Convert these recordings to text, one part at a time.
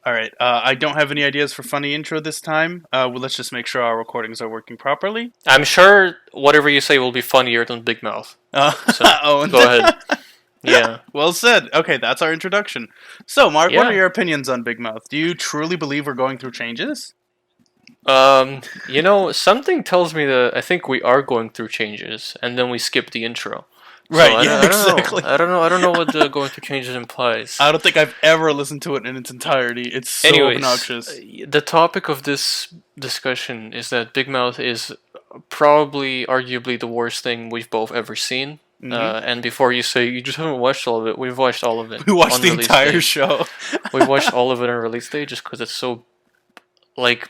All right. I don't have any ideas for funny intro this time. Well, let's just make sure our recordings are working properly. I'm sure whatever you say will be funnier than Big Mouth. Uh, So oh, go ahead. Yeah. well said. Okay, that's our introduction. So, Mark, what are Yeah. your opinions on Big Mouth? Do you truly believe we're going through changes? Something tells me that I think we are going through changes, and then we skip the intro. So Right. Yeah. I don't know. Exactly. I don't know what the going through changes implies. I don't think I've ever listened to it in its entirety. It's so Anyways, obnoxious. the topic of this discussion is that Big Mouth is probably, arguably, the worst thing we've both ever seen. Hmm. And before you say you just haven't watched all of it, we've watched all of it We watched on the release entire day. show. We've watched all of it on release day just because like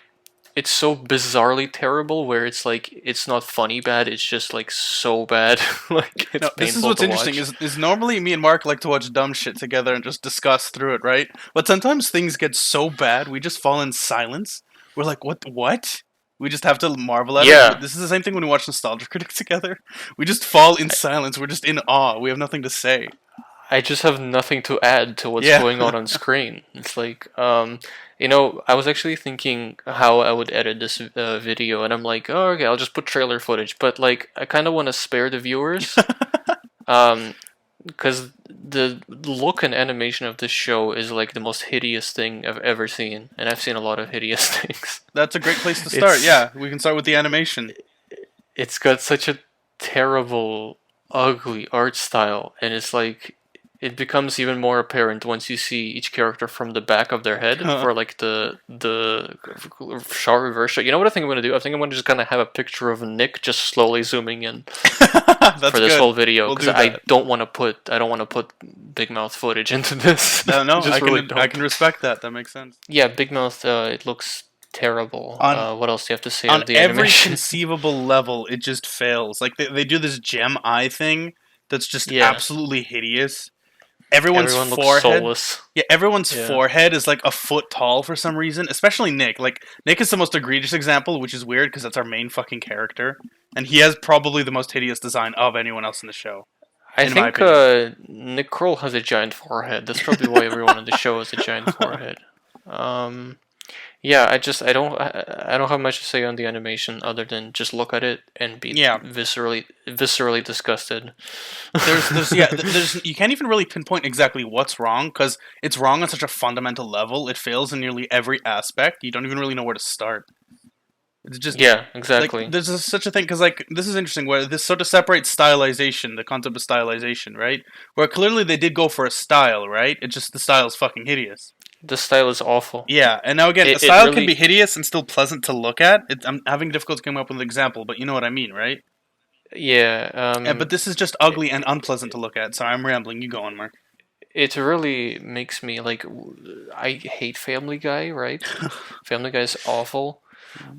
it's so bizarrely terrible. Where it's like it's not funny bad, it's just like so bad, like it's No, this is painful what's to interesting. watch. Is normally me and Mark like to watch dumb shit together and just discuss through it, right? But sometimes things get so bad, we just fall in silence. We're like, what? What? We just have to marvel at it. Yeah, This is the same thing when we watch Nostalgia Critic together. We just fall in silence. We're just in awe. We have nothing to say. I just have nothing to add to what's Yeah. going on screen. It's like, I was actually thinking how I would edit this video, and I'm like, oh, okay, I'll just put trailer footage. But like, I kind of want to spare the viewers, um, because the look and animation of this show is like the most hideous thing I've ever seen, and I've seen a lot of hideous things. That's a great place to start. It's Yeah, we can start with the animation. it's got such a terrible, ugly art style, and it's like it becomes even more apparent once you see each character from the back of their head for like the shot reverse shot. You know what I think I'm gonna do? I think I'm gonna just gonna have a picture of Nick just slowly zooming in That's for this good. whole video We'll because do that. I don't want to put Big Mouth footage into this. No, no, Just really I don't. can respect that. That makes sense. Yeah, Big Mouth. It looks terrible. On What else do you have to say on on the every animation? conceivable level, it just fails. Like they do this gem eye thing that's just Yeah, absolutely hideous. Everyone's everyone looks forehead, soulless. yeah, everyone's Yeah. forehead is like a foot tall for some reason. Especially Nick. Like Nick is the most egregious example, which is weird because that's our main fucking character, and he has probably the most hideous design of anyone else in the show, I in my think opinion. Nick Kroll has a giant forehead. That's probably why everyone on the show has a giant forehead. Um, yeah, I don't have much to say on the animation other than just look at it and be Yeah, viscerally disgusted. there's you can't even really pinpoint exactly what's wrong because it's wrong on such a fundamental level. It fails in nearly every aspect. You don't even really know where to start. It's just Yeah, like exactly. such a thing because like this is interesting where this sort of separates stylization, the concept of stylization, right? Where clearly they did go for a style, right? It's just the style's fucking hideous. The style is awful. Yeah, and now again, a It style can be really hideous and still pleasant to look at. I'm having difficulty coming up with an example, but you know what I mean, right? yeah. But this is just ugly and unpleasant to look at. Sorry, I'm rambling. You go on, Mark. It really makes me like I hate Family Guy, right? Family Guy is awful,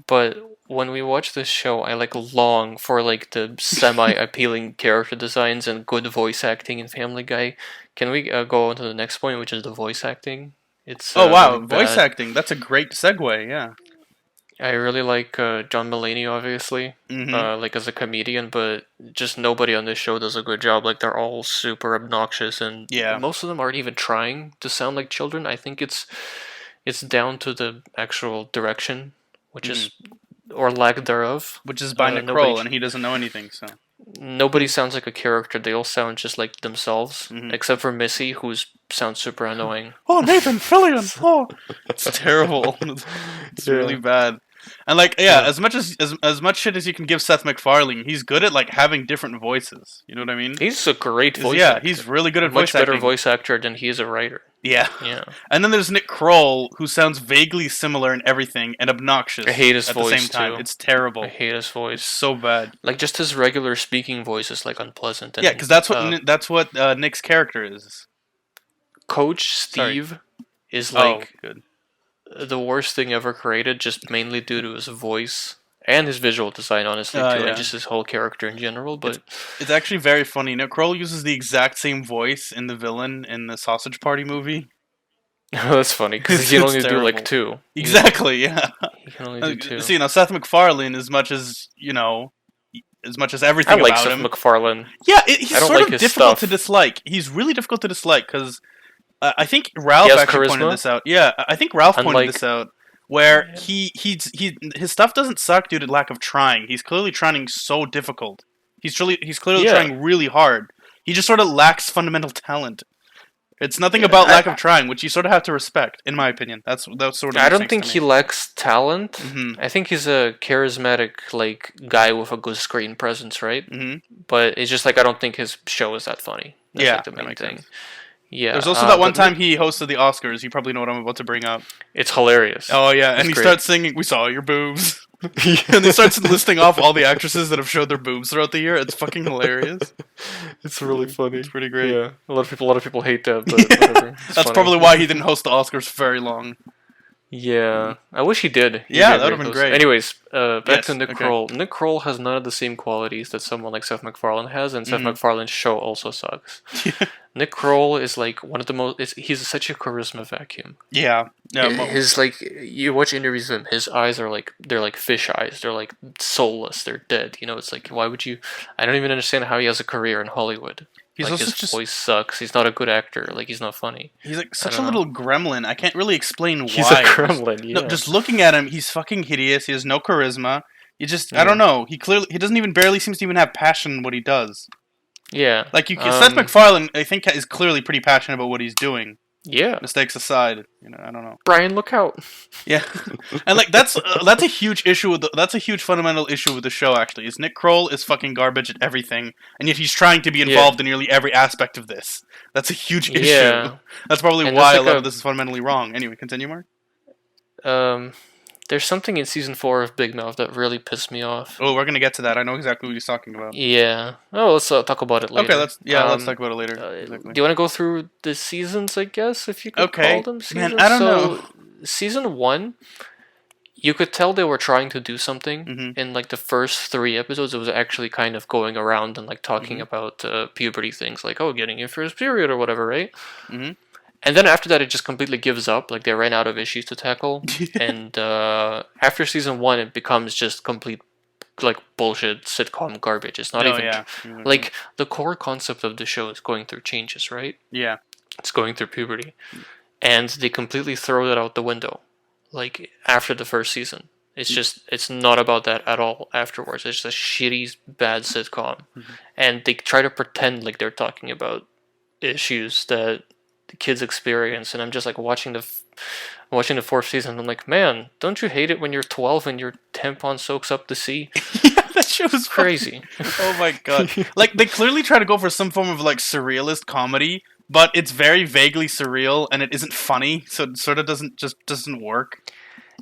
but when we watch this show, I like long for like the semi-appealing character designs and good voice acting in Family Guy. Can we go on to the next point, which is the voice acting? It's Oh really wow, voice bad. acting. That's a great segue. Yeah. I really like John Mulaney, obviously, Mm-hmm. like as a comedian, but just nobody on this show does a good job. Like they're all super obnoxious, and Yeah. most of them aren't even trying to sound like children. I think it's down to the actual direction, which Mm-hmm. is or lack thereof. Which is by Nick Nobody Kroll, and he doesn't know anything. So. nobody sounds like a character. They all sound just like themselves, Mm-hmm. except for Missy, who sounds super annoying. Oh, Nathan Fillion. Oh, it's terrible. It's really Yeah, bad. And like, yeah, yeah. as much shit as you can give Seth MacFarlane, he's good at like having different voices. You know what I mean? He's a great voice Yeah, actor. he's really good A at voice much better acting. voice actor than he is a writer. Yeah. Yeah. And then there's Nick Kroll, who sounds vaguely similar in everything and I obnoxious hate his at the same voice time. too. It's I terrible. hate his It's voice. so bad. Like just his regular speaking voice is like unpleasant. Yeah, And because that's what Nick's character is. Coach Sorry. Steve is Oh, like good. the worst thing ever created, just mainly due to his voice and his visual design, honestly, too, and Yeah. just his whole character in general. It's But it's actually very funny. Nick Kroll uses the exact same voice in the villain in the Sausage Party movie. that's funny because he can It's only do like terrible. two. Exactly. Yeah. He can only do two. See, Seth MacFarlane, as much as as much as I everything like about Seth him. MacFarlane. Yeah, I he's don't sort like of his difficult to stuff. dislike. He's really difficult to dislike because I think He Ralph has actually pointed charisma, this out. Yeah, I think Ralph pointed unlike this out, where yeah. his stuff doesn't suck due to lack of trying. He's clearly trying so difficult. He's clearly Yeah. trying really hard. He just sort of lacks fundamental talent. It's nothing Yeah, about lack of trying, which you sort of have to respect, in my opinion. That's sort of I makes don't sense to think he me. lacks talent. Mhm. I think he's a charismatic like guy with a good screen presence, right? Mhm. But it's just like I don't think his show is that funny. That's Yeah, like the that main makes thing. sense. Yeah, There's also that one but time he hosted the Oscars. You probably know what I'm about to bring up. it's hilarious. Oh yeah, and It's he great. starts singing "We Saw Your Boobs," and he starts listing off all the actresses that have showed their boobs throughout the year. It's fucking hilarious. It's really It's funny. pretty great. Yeah, a lot of people hate that, but whatever. It's That's funny. probably why he didn't host the Oscars for very long. Yeah, I wish he did. He'd Yeah, be a that would great have been host. great. Anyways, back to Yes. Nick Okay. Kroll. Nick Kroll has none of the same qualities that someone like Seth MacFarlane has, and Seth Mhm. MacFarlane's show also sucks. Nick Kroll is like one of the most. He's such a charisma vacuum. Yeah. Yeah. His like you watch interviews with him, his eyes are like they're like fish eyes. They're like soulless. They're dead. You know, it's like why would you? I don't even understand how he has a career in Hollywood. He's Like also his just voice sucks. He's not a good actor. Like he's not funny. he's like I such a don't know. little gremlin. I can't really explain He's a why. gremlin. No, Yeah. just looking at him, he's fucking hideous. He has no charisma. You just I Yeah. don't know. He doesn't even barely seems to even have passion in what he does. Yeah. Like Seth MacFarlane, I think is clearly pretty passionate about what he's doing. Yeah. Mistakes aside, I don't know. Brian, look out. Yeah, and like that's a huge issue that's a huge fundamental issue with the show. Actually, is Nick Kroll is fucking garbage at everything, and yet he's trying to be involved in nearly every aspect of this. That's a huge issue. Yeah. That's probably And why there's a like lot of this is fundamentally wrong. Anyway, continue, Mark. um there's something in season 4 of Big Mouth that really pissed me off. Oh, we're gonna get to that. I know exactly what he's talking about. Yeah. Oh, let's talk about it later. Okay, let's talk about it later. Exactly. Do you want to go through the seasons, I guess, if you could Okay. call them seasons? Man, I don't know. So, season 1, you could tell they were trying to do something. Mhm. In like the first 3 episodes, it was actually kind of going around and like talking Mhm. about puberty things, like oh, getting your first period or whatever, right? Mhm. And then after that, it just completely gives up. Like they ran out of issues to tackle, and after season 1, it becomes just complete like bullshit sitcom garbage. It's not Oh even yeah. like the core concept of the show is going through changes, right? Yeah. It's going through puberty, and they completely throw that out the window. Like after the first season, it's not about that at all. Afterwards, it's just a shitty bad sitcom, and they try to pretend like they're talking about issues that the kids experience, and I'm just like watching the 4th season. I'm like, man, don't you hate it when you're 12 and your tampon soaks up the sea? Yeah, that shit was Crazy. Oh my god! Like they clearly try to go for some form of like surrealist comedy, but it's very vaguely surreal and it isn't funny, so it sort of doesn't work.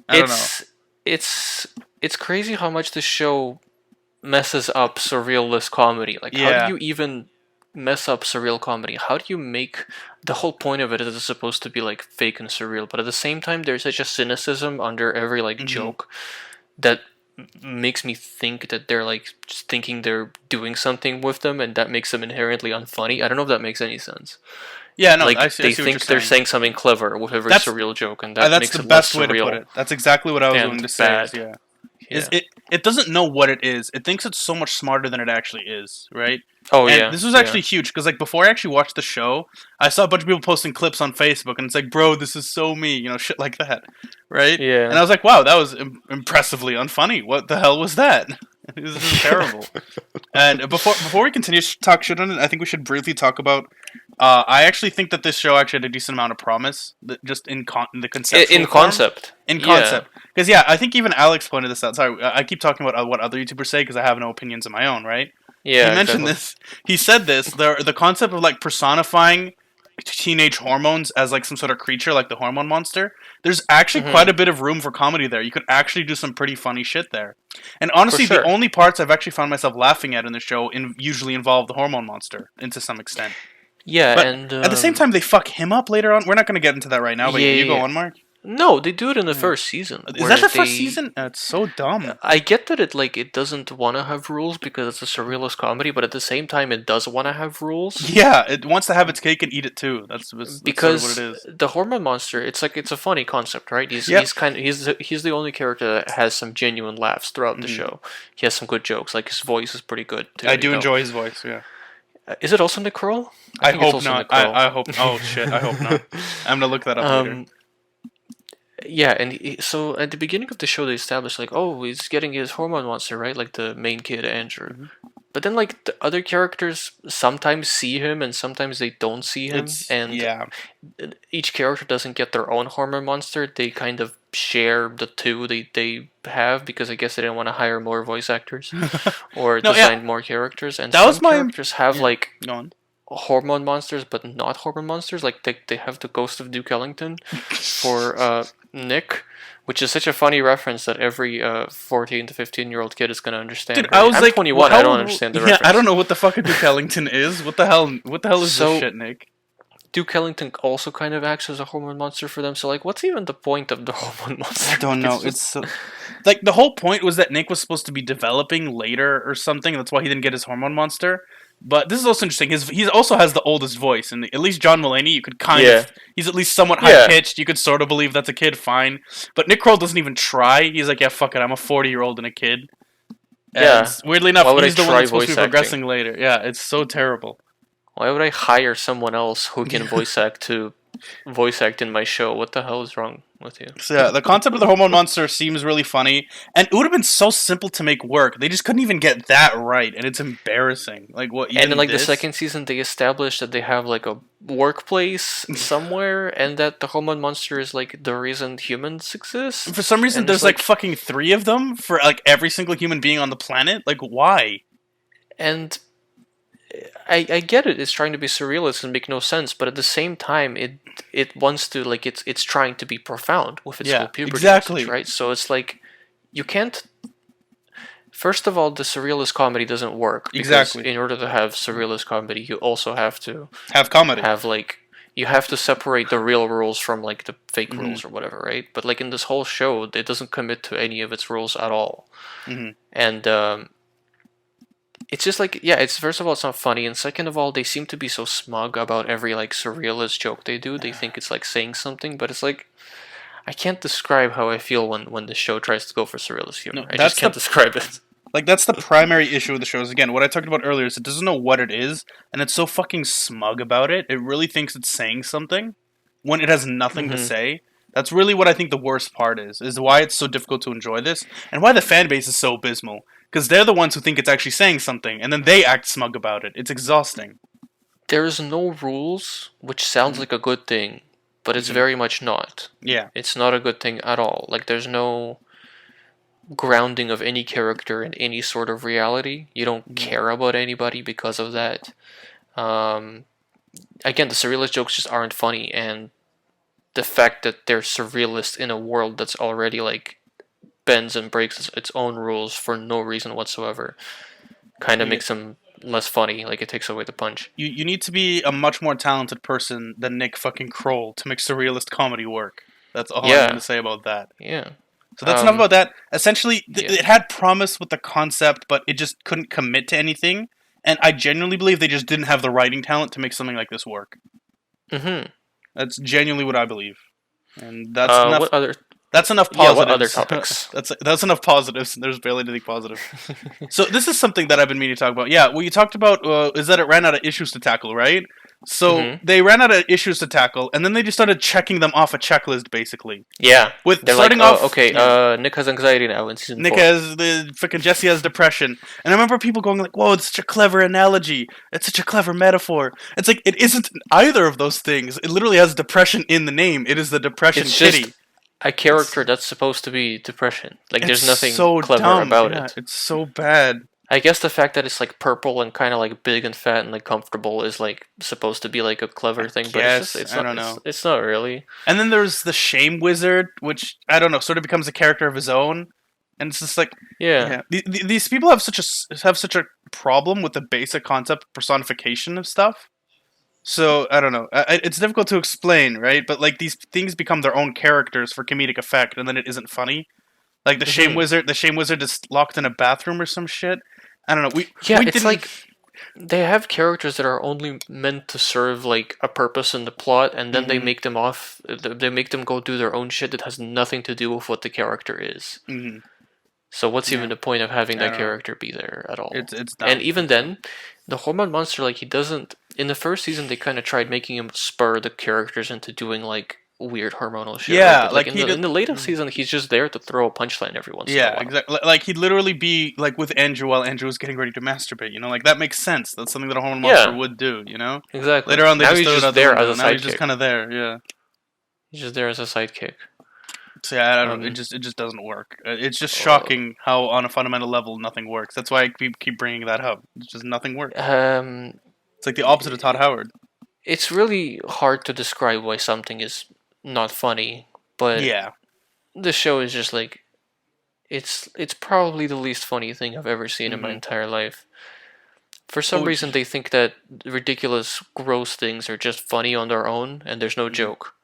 I don't know. It's crazy how much the show messes up surrealist comedy. Like, how Yeah. do you even mess up surreal comedy? How do you make the whole point of it is it's supposed to be like fake and surreal, but at the same time, there's such a cynicism under every like joke that makes me think that they're like just thinking they're doing something with them, and that makes them inherently unfunny. I don't know if that makes any sense. Yeah, no, Like I see they what you're think they're saying something clever with every That's- surreal joke, and that That's makes the it best less way to surreal. put it. That's exactly what I was and going to say. bad. Yeah. Yeah. Is it doesn't know what it is. It thinks it's so much smarter than it actually is, right? Oh And yeah. this was yeah. actually huge because like before I actually watched the show, I saw a bunch of people posting clips on Facebook, and it's like, bro, this is so me, shit like that, right? Yeah. And I was like, wow, that was impressively unfunny. What the hell was that? This is terrible. And before we continue to talk shit on it, I think we should briefly talk about. I actually think that this show actually had a decent amount of promise, just in the conceptual in form. concept. In Yeah. concept, because I think even Alex pointed this out. Sorry, I keep talking about what other YouTubers say because I have no opinions of my own, right? Yeah. He mentioned this. He said this. The concept of like personifying teenage hormones as like some sort of creature, like the hormone monster. There's actually quite a bit of room for comedy there. You could actually do some pretty funny shit there. And honestly, For sure. the only parts I've actually found myself laughing at in the show usually involve the hormone monster, and to some extent. Yeah, But and at the same time, they fuck him up later on. We're not going to get into that right now, but Yeah, you go yeah. on, Mark. no, they do it in the first season. Is where that the first they- season? It's so dumb. I get that it doesn't want to have rules because it's a surrealist comedy, but at the same time, it does want to have rules. Yeah, it wants to have its cake and eat it too. That's Because sort of what it is. the hormone monster, it's a funny concept, right? He's Yep. he's the only character that has some genuine laughs throughout the show. He has some good jokes, like his voice is pretty good too. I do enjoy his voice. Yeah. Is it also Nick Kroll? I I think it's hope also not. Nick Kroll. I hope. Oh shit! I hope not. I'm gonna look that up later. um, yeah, and so at the beginning of the show, they established like, oh, he's getting his hormone monster, right? Like the main kid, Andrew. Mhm. But then, like the other characters sometimes see him and sometimes they don't see him, It's and yeah. each character doesn't get their own hormone monster. They kind of share the two they have because I guess they didn't want to hire more voice actors or No, yeah. design more characters. And That some was my characters have yeah. like Go on. hormone monsters, but not hormone monsters. Like they have the Ghost of Duke Ellington for Nick, which is such a funny reference that every 14 to 15-year-old kid is gonna understand. Dude, I Right? was I'm like, 21. I don't understand the Yeah, I don't reference. know what the fuck a Duke Ellington is. What the hell? What the hell is this So shit, Nick? Duke Ellington also kind of acts as a hormone monster for them. So like, what's even the point of the hormone monster? I don't Like, know. It's so, like the whole point was that Nick was supposed to be developing later or something. That's why he didn't get his hormone monster. But this is also interesting. He also has the oldest voice, and at least John Mulaney, you could kind yeah, of he's at least somewhat high yeah, pitched. You could sort of believe that's a kid, fine. But Nick Kroll doesn't even try. He's like, yeah, fuck it, I'm a 40-year-old and a kid. And yeah. weirdly enough, Why would I he's the one try that's supposed to voice be acting? progressing later. Yeah, it's so terrible. Why would I hire someone else who can voice act to voice act in my show? What the hell is wrong with you? So yeah, the concept of the hormone monster seems really funny, and it would have been so simple to make work. They just couldn't even get that right, and it's embarrassing. Like what? And Even in like the this? second season, they established that they have like a workplace somewhere, and that the hormone monster is like the reason humans exist. For some reason, And it's there's like fucking 3 of them for like every single human being on the planet. Like why? and I get it. It's trying to be surrealist and make no sense, but at the same time, it wants to like it's trying to be profound with its Yeah, whole puberty exactly. message, right? So it's like you can't. First of all, the surrealist comedy doesn't work because Exactly. in order to have surrealist comedy, you also have to Have comedy. have like you have to separate the real rules from like the fake Mhm. rules or whatever, right? But like in this whole show, it doesn't commit to any of its rules at all, Mhm. and it's just like yeah, it's first of all it's not funny, and second of all they seem to be so smug about every like surrealist joke they do. They think it's like saying something, but it's like I can't describe how I feel when the show tries to go for surrealist humor. No, I that's just can't the describe it. like that's the primary issue with the show. Is again what I talked about earlier. Is it doesn't know what it is, and it's so fucking smug about it. It really thinks it's saying something when it has nothing to Hmm. say. That's really what I think the worst part is why it's so difficult to enjoy this, and why the fan base is so abysmal. Because they're the ones who think it's actually saying something, and then they act smug about it. It's exhausting. There's no rules, which sounds Mhm. like a good thing, but it's Mhm. very much not. Yeah. It's not a good thing at all. Like there's no grounding of any character in any sort of reality. You don't Mhm. care about anybody because of that. Um, Again, the surrealist jokes just aren't funny, and the fact that they're surrealist in a world that's already like bends and breaks its own rules for no reason whatsoever kind of Yeah. makes them less funny. Like it takes away the punch. You need to be a much more talented person than Nick fucking Kroll to make surrealist comedy work. That's all I'm going to Yeah, say about that. yeah, So that's enough about that. Essentially, yeah. it had promise with the concept, but it just couldn't commit to anything. And I genuinely believe they just didn't have the writing talent to make something like this work. Mm-hmm. That's genuinely what I believe, and that's enough. What other? That's enough Yeah, what other positives. topics? that's enough positives. There's barely anything positive. So this is something that I've been meaning to talk about. Yeah, what you talked about is that it ran out of issues to tackle, right? So Mm-hmm. they ran out of issues to tackle, and then they just started checking them off a checklist, basically. Yeah, With they're like, starting off, okay, yeah, Nick has anxiety now in season Nick 4. has the freaking Jesse has depression, and I remember people going like, "Whoa, it's such a clever analogy. It's such a clever metaphor." It's like it isn't either of those things. It literally has depression in the name. It is the depression It's kitty. just a character that's supposed to be depression. Like, It's there's nothing so clever dumb. about Yeah, it. it's so bad. I guess the fact that it's like purple and kind of like big and fat and like comfortable is like supposed to be like a clever thing, but Yes, it's I not. don't know. It's not really. And then there's the shame wizard, which I don't know, sort of becomes a character of his own. And it's just like, Yeah. yeah, these people have such a problem with the basic concept of personification of stuff. So I don't know. It's difficult to explain, right? But like these things become their own characters for comedic effect, and then it isn't funny. Like Hmm. the shame wizard is locked in a bathroom or some shit. I don't know. Yeah, We it's didn't. like they have characters that are only meant to serve like a purpose in the plot, and then they Mhm, make them off. They make them go do their own shit that has nothing to do with what the character is. mhm. So what's Yeah, even the point of having I that don't know. character be there at all? It's And dumb. even It's dumb. then, the hormone monster, like, he doesn't. In the first season, they kind of tried making him spur the characters into doing like weird hormonal shit, right? Yeah, But like like in he the did. in the later season, he's just there to throw a punchline every once in a Yeah, while. exactly. Like he'd literally be like with Andrew while Andrew was getting ready to masturbate. You know, like that makes sense. That's something that a hormone monster Yeah, would do. You know. exactly. Later on, they Now just he's throw it just out the there as window. a Now he's just sidekick. kind of there. Yeah. He's just there as a sidekick. So yeah, I don't. Um, It just doesn't work. It's just uh, shocking how on a fundamental level nothing works. That's why I keep bringing that up. It's just nothing works. um, It's like the opposite of Todd Howard. it's really hard to describe why something is not funny, but Yeah. the show is just like it's probably the least funny thing I've ever seen in my Mm-hmm. entire life. For some Oh, reason, they think that ridiculous, gross things are just funny on their own, and there's no mhm. joke.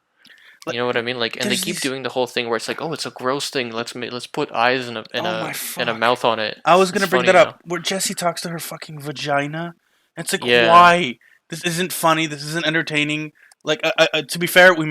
Like, You know what I mean? Like, and they there's keep these. doing the whole thing where it's like, oh, it's a gross thing. Let's put eyes and a and Oh a my and a fuck. mouth on it. I was It's gonna bring funny that now. up. Where Jesse talks to her fucking vagina. It's like, Yeah, why? This isn't funny. This isn't entertaining. Like, to be fair, we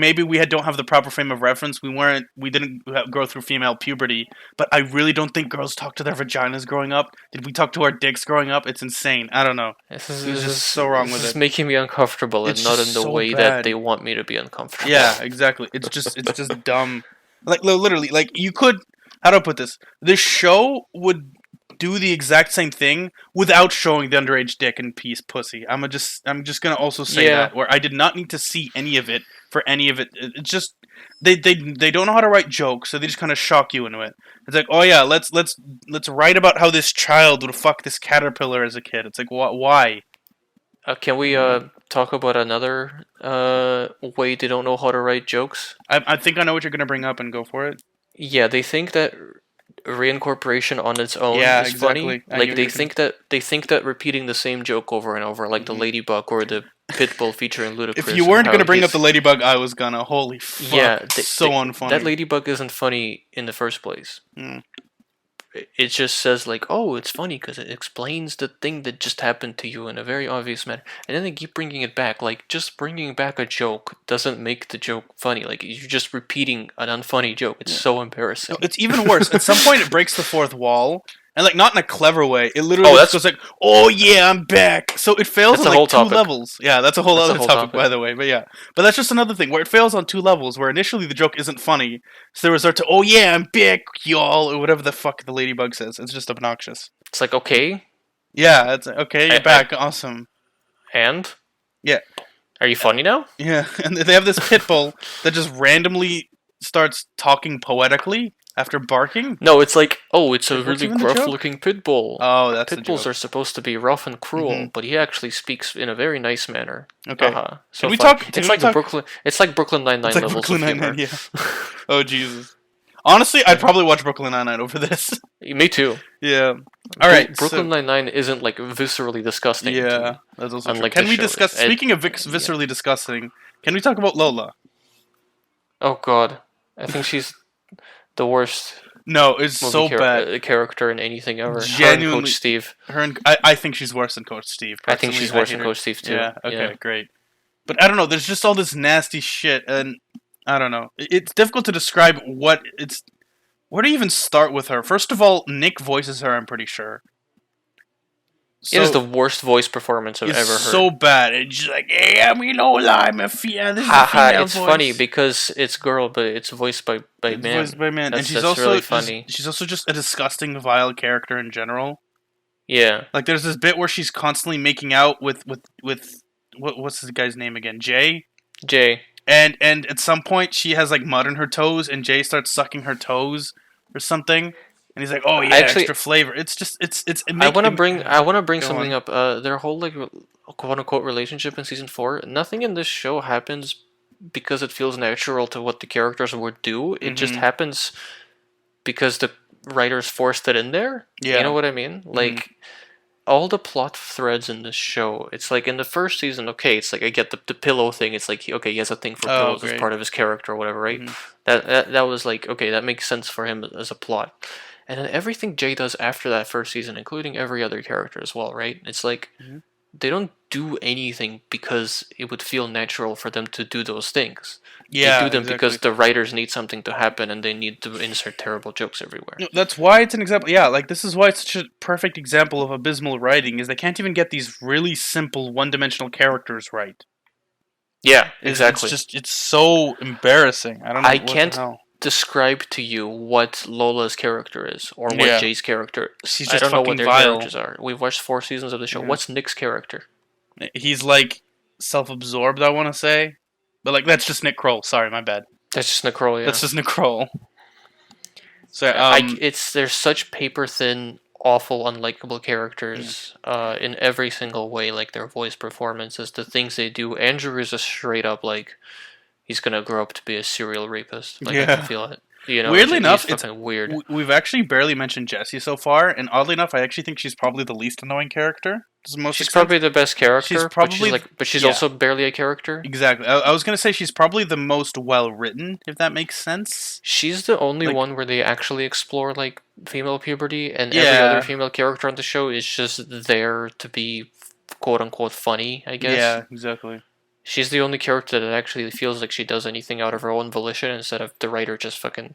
don't have the proper frame of reference. We didn't grow through female puberty. But I really don't think girls talk to their vaginas growing up. Did we talk to our dicks growing up? It's insane. I don't know. this is He was this just is so wrong this with is it. making me uncomfortable, and It's not just in the so way that bad. they want me to be uncomfortable. Yeah, exactly. It's just dumb. Like literally, like you could. How do I put this? This show would do the exact same thing without showing the underage dick and piece pussy. I'm just gonna also say Yeah, that where I did not need to see any of it for any of it. It's just they don't know how to write jokes, so they just kind of shock you into it. It's like, oh yeah, let's write about how this child would fuck this caterpillar as a kid. It's like, why? can we talk about another way they don't know how to write jokes? I think I know what you're gonna bring up and go for it. Yeah, they think that reincorporation on its own Yeah, is funny. exactly. I knew Like what you were gonna. they think that repeating the same joke over and over, like the Mhm. ladybug or the pitbull featuring If you Ludacris, and weren't how gonna bring up the he's ladybug, I was gonna. Holy fuck, yeah, so that unfunny. ladybug isn't funny in the first place. Mm. It just says like, oh, it's funny because it explains the thing that just happened to you in a very obvious manner, and then they keep bringing it back. Like, just bringing back a joke doesn't make the joke funny. Like, you're just repeating an unfunny joke. It's Yeah. so No, embarrassing. it's even worse. At some point, it breaks the fourth wall, and like not in a clever way. It literally Oh, just goes like, "Oh yeah, I'm back." So it fails that's on a whole like two topic. levels. Yeah, that's a whole That's a other whole topic, topic. by the way. But yeah, but that's just another thing where it fails on two levels. Where initially the joke isn't funny, so they resort to, "Oh yeah, I'm back, y'all," or whatever the fuck the ladybug says. It's just obnoxious. It's like, okay, Yeah, it's okay. You're I back. Awesome. and Yeah, are you funny now? yeah. And they have this pit bull that just randomly starts talking poetically after barking. No, it's like, oh, it's a Like, what's really even the joke? gruff-looking pit bull. Oh, that's the Pit bulls joke. are supposed to be rough and Hmm. cruel, but he actually speaks in a very nice manner. Okay. Haha, Can so we fun. talk? Can It's we like a talk? Brooklyn. It's like Brooklyn It's Nine-Nine like levels Brooklyn of Nine Nine. humor. Yeah. Oh Jesus. Honestly, I'd probably watch Brooklyn Nine Nine over this. Me too. Yeah. All right. Brooklyn So Nine-Nine isn't like viscerally disgusting to yeah, me, that's also true. unlike Can the we show discuss? is. Speaking of Yeah. viscerally disgusting, can we talk about Lola? Oh God, I think she's the worst No, it's so bad. character in anything ever. Her and Coach Genuinely, Steve. I think she's worse than Coach Steve. I think Personally, she's I worse hate than her. Coach Steve too. Yeah. Okay. Yeah. Great. But I don't know. There's just all this nasty shit, and I don't know. It's difficult to describe what it's. Where to even start with her? First of all, Nick voices her. I'm pretty sure. It is So the worst voice performance I've it's ever so heard. bad. It's just like, hey, I'm Lola. I'm a this is a Haha, female it's voice. funny because it's girl, but it's voiced by It's voiced man. by man, and That's really funny. she's also just a disgusting, vile character in general. Yeah. Like, there's this bit where she's constantly making out with what's this guy's name again? Jay. Jay. And at some point she has like mud in her toes, and Jay starts sucking her toes or something. And he's like, "Oh yeah, Actually, extra flavor." It's just it I want to bring Go something on. up. Their whole like quote unquote relationship in season 4. Nothing in this show happens because it feels natural to what the characters would do. It just Mhm. happens because the writers forced it in there. Yeah. You know what I mean? Like all the plot threads in this show, it's like in the first season, okay, it's like I get the pillow thing. It's like, okay, he has a thing for Oh, pillows as great. part of his character or whatever, right? Mhm. That was like, okay, that makes sense for him as a plot. And then everything Jay does after that first season, including every other character as well, right? It's like Mhm. they don't do anything because it would feel natural for them to do those things. They Yeah, do them exactly. because the writers need something to happen and they need to insert terrible jokes everywhere. No, that's why it's an example. Yeah, like this is why it's such a perfect example of abysmal writing. Is they can't even get these really simple one-dimensional characters right. Yeah, It's exactly. just it's so embarrassing. I don't know I what the can't hell. describe to you what Lola's character is or what Yeah, Jay's character is. she's I just don't know what fucking their vile. characters are. We've watched 4 seasons of the show. Yeah. What's Nick's character? He's like self-absorbed. I want to say, but like that's just Nick Kroll. Sorry, my bad. That's just Nicole, yeah. That's just Nick Kroll. So It's there's such paper thin, awful, unlikable yeah. characters in every single way, like their voice performances, the things they do. Andrew is a straight up like he's gonna grow up to be a serial rapist. Like I can Yeah. feel it. You know, Weirdly he's enough, it's fucking weird. we've actually barely mentioned Jessie so far, and oddly enough, I actually think she's probably the least annoying character. Does the most She's make sense? probably the best She's character, probably but she's yeah, also barely a character. exactly. I was gonna say she's probably the most well written, if that makes sense. She's the only Like one where they actually explore like female puberty, and every other yeah, female character on the show is just there to be quote unquote funny, I guess. yeah, exactly. She's the only character that actually feels like she does anything out of her own volition instead of the writer just fucking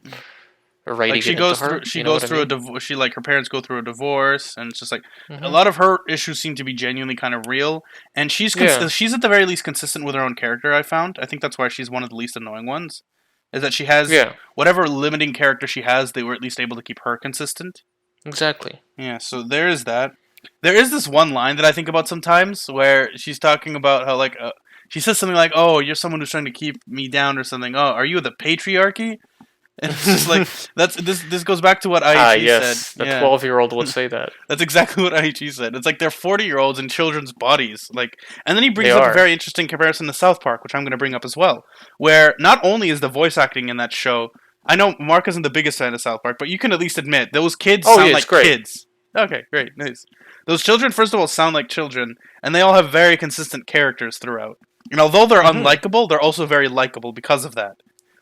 writing Like it into her. she You know goes what I through a mean? divorce. She like her parents go through a divorce, and it's just like a Hmm. lot of her issues seem to be genuinely kind of real. And Yeah, she's at the very least consistent with her own character. I found. I think that's why she's one of the least annoying ones. Is that she has yeah, whatever limiting character she has, they were at least able to keep her consistent. exactly. Yeah, so there is that. There is this one line that I think about sometimes where she's talking about how like she says something like, "Oh, you're someone who's trying to keep me down" or something. "Oh, are you the patriarchy?" And it's just like that's this goes back to what Ah, IHG said. yes, the Yeah. 12-year-old would say that. That's exactly what IHG said. It's like they're 40-year-olds in children's bodies. Like, and then he They brings up a are. very interesting comparison to South Park, which I'm going to bring up as well, where not only is the voice acting in that show, I know Mark isn't the biggest fan of South Park, but you can at least admit those kids Oh sound yeah, it's like great. kids. Okay, great, nice. Those children, first of all, sound like children, and they all have very consistent characters throughout. And although they're Hmm. unlikable, they're also very likable because of that.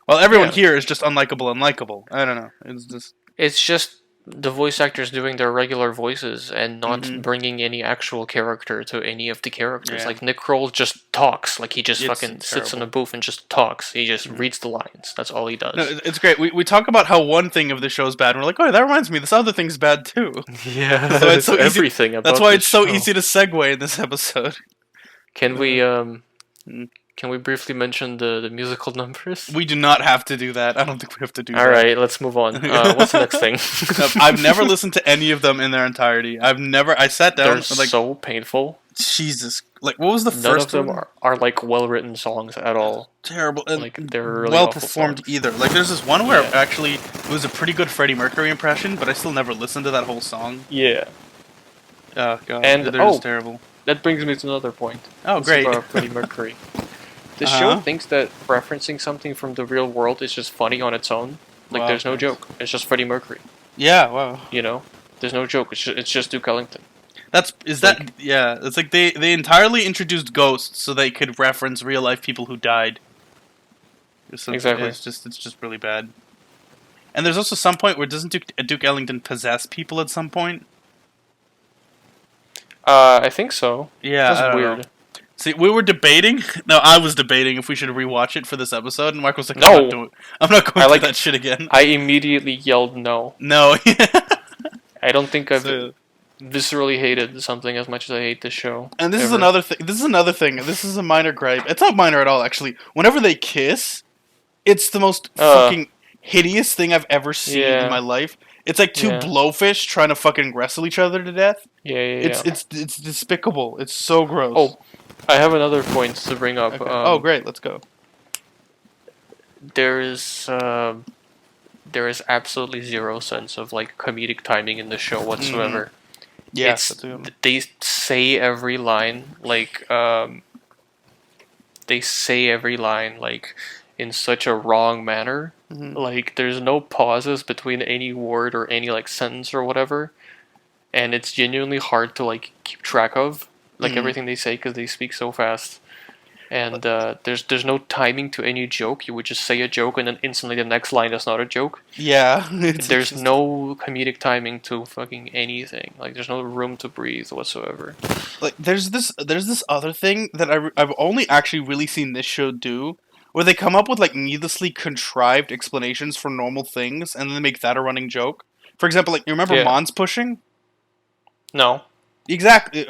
While everyone Yeah, here is just unlikable. I don't know. It's just. it's just the voice actors doing their regular voices and not Hmm. bringing any actual character to any of the characters. Yeah. Like Nick Kroll just talks, like he just It's fucking sits in a terrible. booth and just talks. He just Mhm. reads the lines. That's all he No, does. it's great. We talk about how one thing of the show is bad, and we're like, oh, that reminds me, this other thing's bad too. Yeah, That's why it's so easy. everything That's about why this it's so show. easy to segue in this episode. Can we Mm. can we briefly mention the musical numbers? We do not have to do that. I don't think we have to do All that. right, let's move on. What's the next thing? I've never listened to any of them in their entirety. I've never. I sat down They're and like, so painful. Jesus. Like, what was the None of first them one? are like well written songs at all. Terrible and Like they're really well awful performed songs. either. Like, there's this one where Yeah. actually it was a pretty good Freddie Mercury impression, but I still never listened to that whole song. Yeah. Oh god, And they're just terrible. that brings me to another point. Oh Since you great. brought up Freddie Mercury. The Uh-huh. show thinks that referencing something from the real world is just funny on its own. Like Wow, there's no thanks. joke. It's just Freddie Mercury. Yeah. Wow. You know, there's no joke. It's just Duke Ellington. That's is Like- that yeah. It's like they entirely introduced ghosts so they could reference real life people who died. Exactly. It's just really bad. And there's also some point where doesn't Duke Ellington possess people at some point? I think so. Yeah, That's I don't weird. know. See, we were debating. No, I was debating if we should rewatch it for this episode, and Mark was like, No. I'm not going I through like- that shit again." I immediately yelled no. No. I don't think I've So- viscerally hated something as much as I hate this show. And this is ever. another thing. This is another thing. This is a minor gripe. It's not minor at all, actually. Whenever they kiss, it's the most fucking hideous thing I've ever seen Yeah. in my life. It's like two Yeah. blowfish trying to fucking wrestle each other to death. Yeah, yeah, yeah. It's despicable. It's so gross. Oh, I have another point to bring up. Okay. Oh, great. Let's go. There is absolutely zero sense of like comedic timing in the show whatsoever. Yeah. It's that's a good one. they say every line like they say every line like in such a wrong manner. Mhm. Like there's no pauses between any word or any like sentence or whatever, and it's genuinely hard to like keep track of like Mhm. everything they say because they speak so fast. and there's no timing to any joke. You would just say a joke, and then instantly the next line is not a joke. Yeah, There's no comedic timing to fucking anything. Like there's no room to breathe whatsoever. like there's this other thing that I've only actually really seen this show do, where they come up with like needlessly contrived explanations for normal things, and then they make that a running joke. For example, like you remember Yeah. Mons pushing? No. Exactly.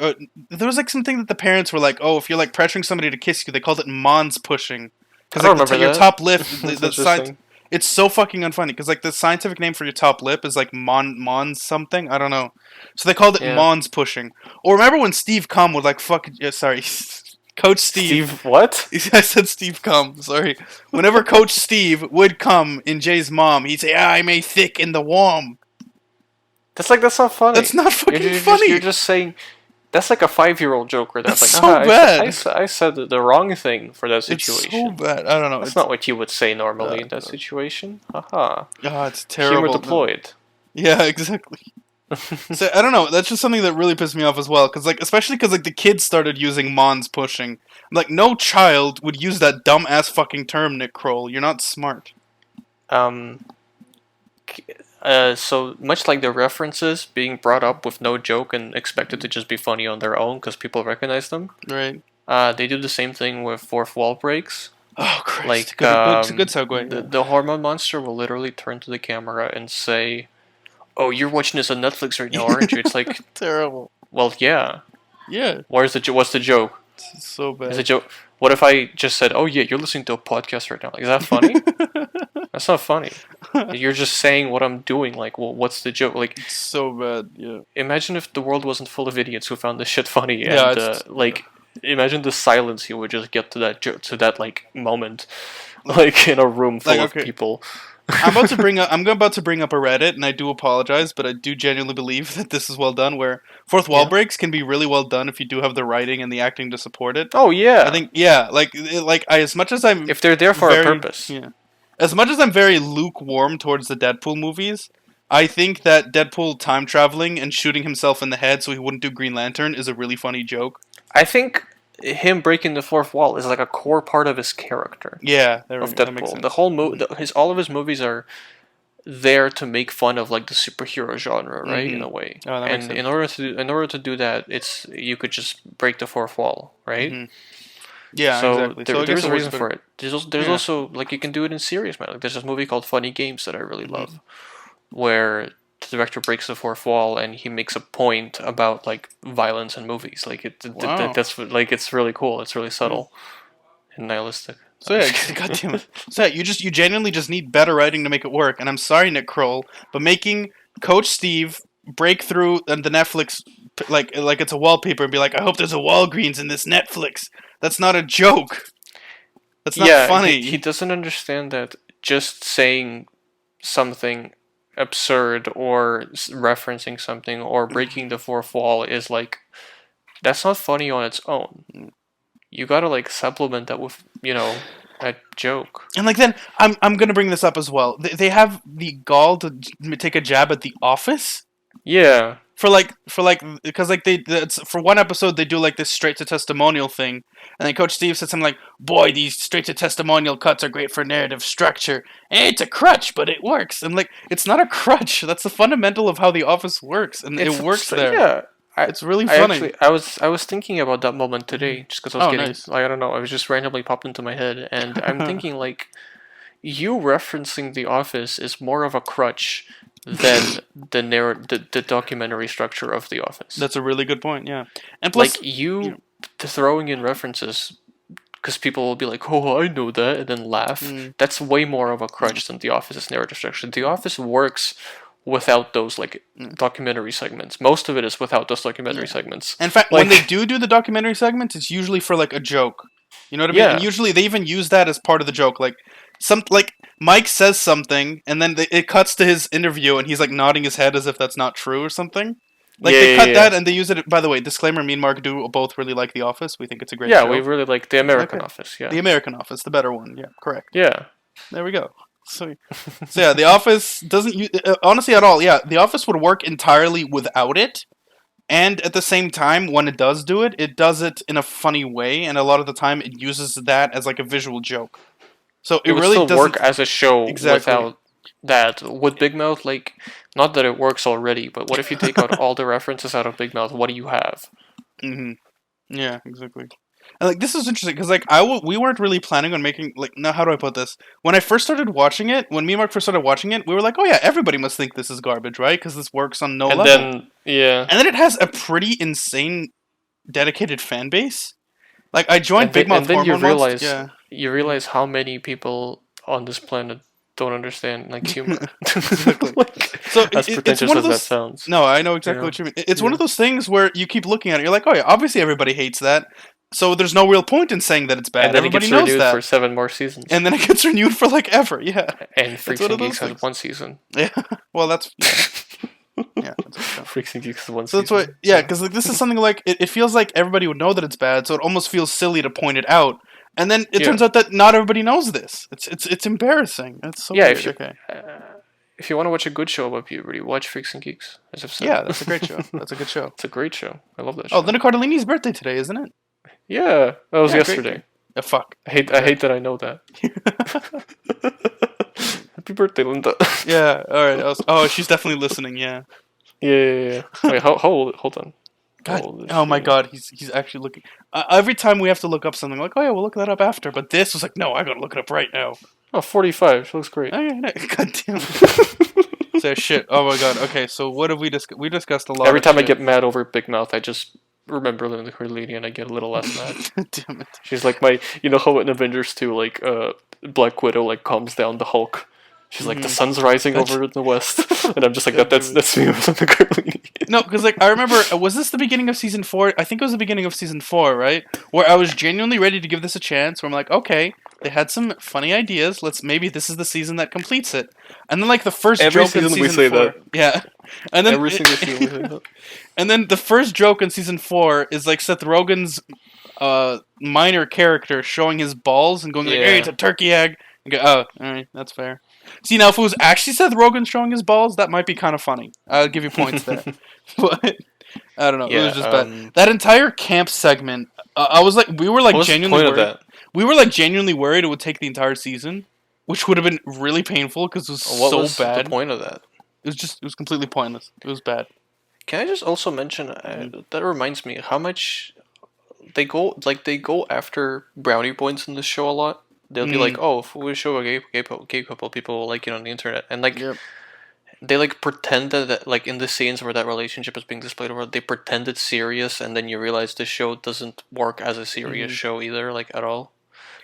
There was like something that the parents were like, "Oh, if you're like pressuring somebody to kiss you, they called it Mons pushing." I Because don't like remember your that. top lip, That's the interesting. it's so fucking unfunny. Because like the scientific name for your top lip is like Mons something. I don't know. So they called it Yeah. Mons pushing. Or remember when Steve Cum would like fuck? Sorry, Coach Steve. Steve, what? I said Steve Cum. Sorry. Whenever Coach Steve would come in Jay's mom, he'd say, "I may thick in the warm." That's not funny. That's not fucking you're funny. You're just saying. That's like a 5-year-old joke where that's That's like, so "Aha, bad. I said the wrong thing for that It's situation. so bad. I don't know. That's It's not what you would say normally in that no. situation. Haha. it's Humor terrible. deployed. Yeah, exactly. So I don't know. That's just something that really pissed me off as well. Because like, especially because like the kids started using Mons pushing. Like, no child would use that dumb ass fucking term, Nick Kroll. You're not smart. Um. So much like the references being brought up with no joke and expected to just be funny on their own because people recognize them. Right. They do the same thing with fourth wall breaks. Oh Christ. Like It's a good segue. the hormone monster will literally turn to the camera and say, "Oh, you're watching this on Netflix right now, aren't you?" It's like, Terrible. well, yeah. Yeah. What's the joke? It's so bad. Is a joke? What if I just said, "Oh yeah, you're listening to a podcast right now"? Like, is that funny? That's not funny. You're just saying what I'm doing. Like, well, what's the joke? Like, It's so bad. Yeah. imagine if the world wasn't full of idiots who found this shit funny, Yeah, and it's- like, imagine the silence you would just get to that like moment, like in a room full Like, of okay. people. I'm about to bring up a Reddit, and I do apologize, but I do genuinely believe that this is well done. Where fourth wall Yeah. breaks can be really well done if you do have the writing and the acting to support it. Oh yeah, I think as much as I'm if they're there for very, a purpose. yeah, as much as I'm very lukewarm towards the Deadpool movies, I think that Deadpool time traveling and shooting himself in the head so he wouldn't do Green Lantern is a really funny joke. I think him breaking the fourth wall is like a core part of his character Yeah, of that makes Deadpool. sense. The whole all of his movies are there to make fun of like the superhero genre, right? In a way. Oh, that makes And sense. in order to do that, it's you could just break the fourth wall, right? Mhm. Yeah, So exactly. there, So I guess there's a it works reason better. for it. There's Yeah. also like you can do it in serious man. Like there's this movie called Funny Games that I really Mm-hmm. love, where the director breaks the fourth wall and he makes a point about like violence in movies. Like Wow. that's like it's really cool. It's really subtle and nihilistic. So yeah, God damn it. So yeah, you genuinely just need better writing to make it work. And I'm sorry, Nick Kroll, but making Coach Steve break through the Netflix like it's a wallpaper and be like, I hope there's a Walgreens in this Netflix. That's not a joke. That's not yeah, funny. he doesn't understand that just saying something absurd or referencing something or breaking the fourth wall is like that's not funny on its own. You gotta like supplement that with a joke. And like then I'm gonna bring this up as well. They have the gall to take a jab at The Office. Yeah, Because for one episode they do like this straight to testimonial thing, and then Coach Steve said something like, "Boy, these straight to testimonial cuts are great for narrative structure. It's a crutch, but it works." And like, it's not a crutch. That's the fundamental of how The Office works, and it works there. Yeah, It's really funny. I was thinking about that moment today just because I was Oh, getting nice. like I don't know, I was just randomly popped into my head, and I'm thinking like you referencing The Office is more of a crutch than the documentary structure of The Office. That's a really good point. Yeah, and plus, Like throwing in references because people will be like, "Oh, I know that," and then laugh. That's way more of a crutch than The Office's narrative structure. The Office works without those like documentary segments. Most of it is without those documentary segments. in fact, like- when they do the documentary segments, it's usually for like a joke. You know what I mean? Yeah. And usually they even use that as part of the joke. Like Mike says something, and then it cuts to his interview, and he's like nodding his head as if that's not true or something. Like they cut that, and they use it. By the way, disclaimer: me and Mark do both really like The Office. We think it's a great show. we really like the American Okay. Office. Yeah, The American Office, the better one. Yeah, correct. yeah. There we go. So yeah, The Office doesn't use honestly at all. Yeah, The Office would work entirely without it, And at the same time, when it does it in a funny way, and a lot of the time it uses that as like a visual joke. So It it would really still work doesn't as a show exactly. without that. With Big Mouth, like, not that it works already, but what if you take out all the references out of Big Mouth? What do you have? Hmm. Yeah, exactly. And like this is interesting because like we weren't really planning on making like no how do I put this? When I first started watching it, when me and Mark first started watching it, we were like, oh yeah, everybody must think this is garbage, right? Because this works on no And level. then, yeah. And then it has a pretty insane dedicated fan base. Like I joined Big And Mouth then Hormone once. Yeah. you realize how many people on this planet don't understand like humor. Exactly. Like, So as it's pretentious one of as that those. sounds, No, I know you exactly know. what you mean. It's one Yeah. of those things where you keep looking at it. You're like, oh yeah, obviously everybody hates that. So there's no real point in saying that it's And bad. then it Everybody gets knows renewed for that, 7 more seasons. and then it gets renewed for like ever. Yeah, And it's Freaks one and of those Geeks has things. 1 season. Yeah. Well, that's yeah. That's a show. Freaks and Geeks has one So that's why, season. yeah, Yeah. because like this is something like it feels like everybody would know that it's bad, so it almost feels silly to point it out. And then it Yeah. turns out that not everybody knows this. It's embarrassing. It's so Yeah, weird. Okay. if you want to watch a good show about puberty, watch Freaks and Geeks, as I've said. Yeah, that's a great show. That's a good show. It's a great show. I love that Oh, show. Linda Cardellini's birthday today, isn't it? Yeah, that was Yeah, yesterday. great. Fuck. I hate that I know that. Happy birthday, Linda. Yeah. All right. Oh, she's definitely listening. Yeah. Yeah. Wait, how old? Hold on. How God. old is Oh my she? God. He's actually looking. Every time we have to look up something, like, oh yeah, we'll look that up after. But this was like, no, I gotta look it up right now. Oh, 45. She looks great. Okay. No. God damn it. So shit. Oh my God. Okay. So what have we discussed? We discussed a lot. Every of time I shit. get mad over Big Mouth, I just remember Linda Cardellini and I get a little less mad. Damn it. She's like my, you know how in Avengers 2, like, Black Widow, like, calms down the Hulk. She's like, the sun's rising over in the west. And I'm just like, that's me with Linda Cardellini. No, because like I remember, was this the beginning of season 4? I think it was the beginning of season 4, right? Where I was genuinely ready to give this a chance. Where I'm like, okay, they had some funny ideas. Maybe this is the season that completes it. And then like the first Every joke in season we season say 4, that. yeah. And then Every single season we say that. and then the first joke in season 4 is like Seth Rogen's minor character showing his balls and going like, "Hey, Yeah. it's a turkey egg." And go, oh, all right, that's fair. See, now if it was actually Seth Rogen showing his balls, that might be kind of funny. I'll give you points there. But I don't know. It was just bad. That entire camp segment, I was like, we were like What was the genuinely point of worried. that? We were like genuinely worried it would take the entire season, which would have been really painful because it was What so was bad. the point of that? It was completely pointless. It was bad. Can I just also mention that reminds me how much they go after brownie points in this show a lot. They'll be like, "Oh, if we show a gay couple, people will like it on the internet," and like Yep. they like pretend that like in the scenes where that relationship is being displayed, over, they pretend it's serious, and then you realize the show doesn't work as a serious show either, like at all.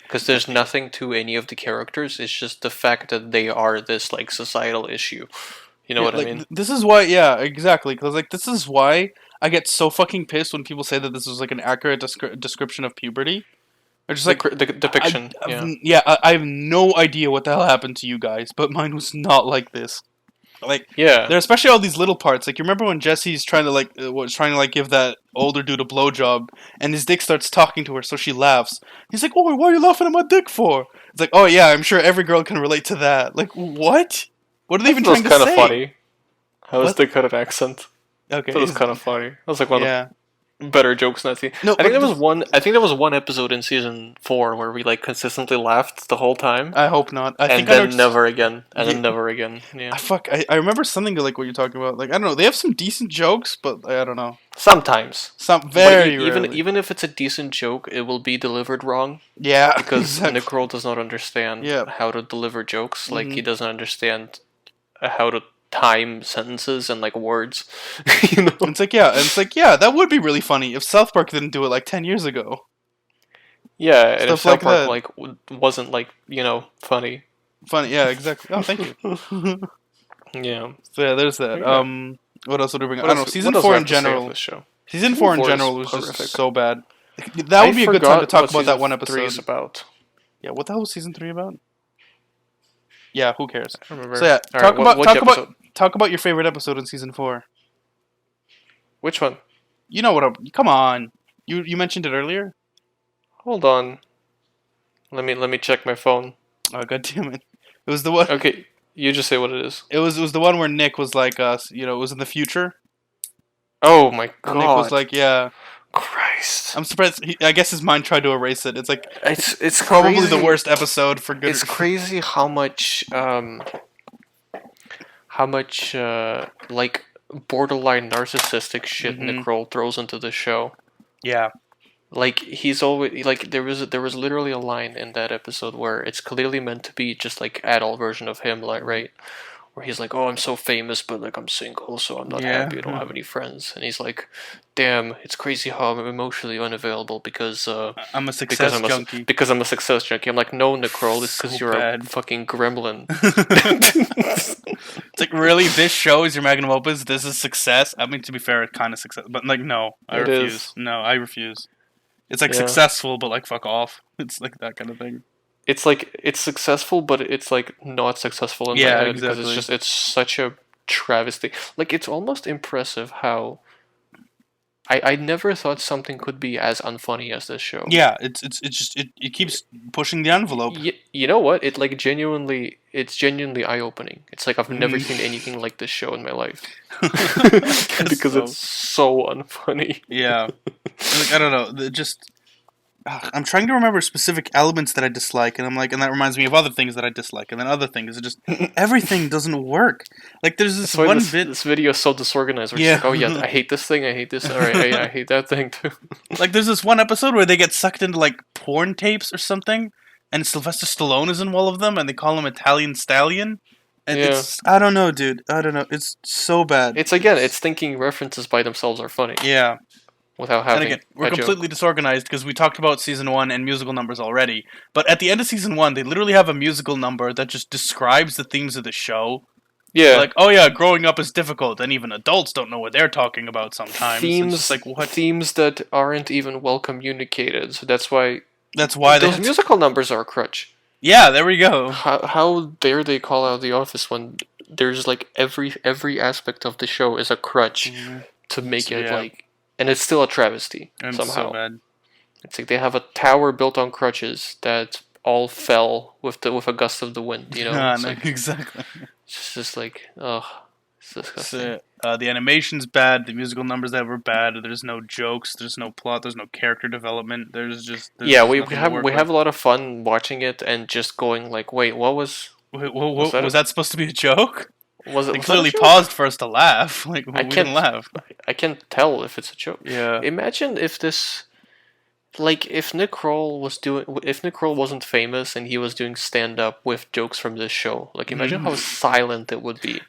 Because there's nothing to any of the characters. It's just the fact that they are this like societal issue. You know what like, I mean? This is why, yeah, exactly. Because like this is why I get so fucking pissed when people say that this is like an accurate description of puberty. Or just like The depiction. I have no idea what the hell happened to you guys, but mine was not like this. Like, Yeah. there are especially all these little parts. Like, you remember when Jesse's trying to like give that older dude a blowjob, and his dick starts talking to her, so she laughs. He's like, "Oh, why are you laughing at my dick for?" It's like, "Oh yeah, I'm sure every girl can relate to that." Like, what? What are they even That was trying to kind say? of funny. How was What? the kind of accent? Okay, That was kind of funny. That was like one of yeah. the better jokes in that scene. No, I think but there was one. I think there was one episode in season 4 where we like consistently laughed the whole time, I hope not. I and think I know then never again, and Yeah. then never again. Yeah. I remember something like what you're talking about. Like, I don't know. They have some decent jokes, but I don't know. Sometimes. Some But very even rarely. even if it's a decent joke, it will be delivered wrong Yeah, because exactly. Nick Kroll does not understand Yeah. how to deliver jokes. Like he Mhm. doesn't understand how to time sentences and like words. You know. It's like yeah, that would be really funny if South Park didn't do it like 10 years ago. Yeah, and if Stuff South like Park that. like wasn't like funny. Funny, yeah, exactly. Oh, thank you. Yeah. So yeah, there's that. Yeah. What else would we bring? What I don't know. else- Season what else do 4 I in have to say of general. this show? Season 4 in 4 is general was horrific. just so bad. That would be a good time to forgot talk what about that season one 3 episode. is about. Yeah, what the hell was season 3 about? Yeah, who cares? I don't remember. So yeah, All talk right, about which talk episode? about talk about your favorite episode in season 4. Which one? You know what? Come on. You mentioned it earlier. Hold on. Let me check my phone. Oh, god damn it! It was the one. Okay, you just say what it is. It was the one where Nick was like, it was in the future. Oh my And Nick was god. like, "Yeah." Christ. I'm surprised. I guess his mind tried to erase it. It's like It's probably the crazy. worst episode for good. It's crazy how much like borderline narcissistic shit Hmm. Nicole throws into the show. Yeah. Like he's always like there was literally a line in that episode where it's clearly meant to be just like adult version of him, like right, where he's like, "Oh, I'm so famous, but like I'm single, so I'm not happy. I don't Yeah. have any friends." And he's like, "Damn, it's crazy how I'm emotionally unavailable I'm a because success I'm a junkie. because I'm a success junkie." I'm like, "No, Nicole, it's because So you're a bad. fucking gremlin." It's like, really, this show is your magnum opus. This is success. I mean, to be fair, kind of success, but like, no, I It refuse. is. No, I refuse. It's like Yeah. successful, but like fuck off. It's like that kind of thing. It's like it's successful, but it's like not successful in my Yeah, head because exactly. it's such a travesty. Like it's almost impressive how I never thought something could be as unfunny as this show. Yeah, it's just it keeps pushing the envelope. You know what? It's genuinely eye opening. It's like I've never Mm. seen anything like this show in my life I guess because so. it's so unfunny. Yeah, like, I don't know. Just I'm trying to remember specific elements that I dislike, and I'm like, and that reminds me of other things that I dislike, and then other things. It just everything doesn't work. Like there's this That's why one this bit. this video is so disorganized. Where it's Yeah. like, oh yeah, I hate this thing. I hate this. All right, I hate that thing too. Like there's this one episode where they get sucked into like porn tapes or something, and Sylvester Stallone is in all of them, and they call him Italian Stallion. And Yeah. it's I don't know, dude. I don't know. It's so bad. It's thinking references by themselves are funny Yeah. without And having again, we're a completely joke. disorganized because we talked about season one and musical numbers already. But at the end of season one, they literally have a musical number that just describes the themes of the show. They're Yeah, like, oh yeah, growing up is difficult, and even adults don't know what they're talking about sometimes. It's just themes like, what? themes that aren't even well communicated. So that's why That's why they those had to. musical numbers are a crutch. Yeah, there we go. How dare they call out The Office when there's like every aspect of the show is a crutch to make it Yeah, like, and it's still a travesty and so somehow. bad. It's like they have a tower built on crutches that all fell with a gust of the wind. You know, Ah, it's no, like exactly. it's just like it's disgusting. So, the animation's bad. The musical numbers that were bad. There's no jokes. There's no plot. There's no character development. There's Yeah, just we nothing to have work we with. have a lot of fun watching it and just going like, wait, Wait, was that was that supposed to be a joke? They was that a clearly joke? paused for us to laugh. Like I we didn't can't laugh. I can't tell if it's a joke. Yeah. Imagine if this like if Nick Kroll wasn't famous and he was doing stand up with jokes from this show. Like imagine how silent it would be.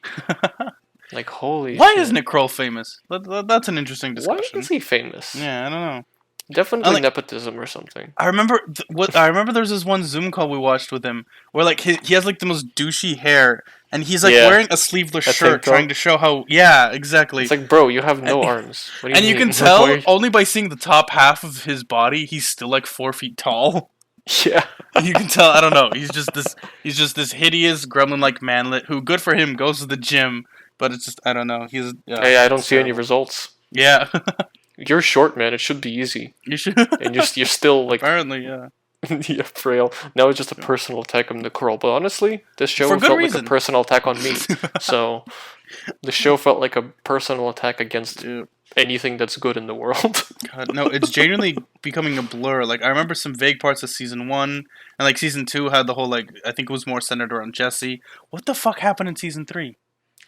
Like holy Why shit. is Nick Kroll famous? That's an interesting Why discussion. is he famous? Yeah, I don't know. Definitely Like, nepotism or something. I remember what I remember. There's this one Zoom call we watched with him where like he has like the most douchey hair, and he's like Yeah. wearing a sleeveless A shirt, tank top. trying to show how. Yeah, exactly. It's like, bro, you have no And- arms. What do And you mean? can Like, tell only by seeing the top half of his body, he's still like 4 feet tall. Yeah. You can tell. I don't know. He's just this hideous gremlin-like manlet who, good for him, goes to the gym. But it's just I don't know. He's Hey, I don't it's see any terrible. results. Yeah, You're short, man. It should be easy. you should. And you're still like Apparently, yeah. yeah, frail. Now it's just a personal attack on the Curl. But honestly, this show For good felt like reason. a personal attack on me. So the show felt like a personal attack against Dude, anything that's good in the world. God, no, it's genuinely becoming a blur. Like I remember some vague parts of season one, and like season two had the whole like I think it was more centered around Jesse. What the fuck happened in season three?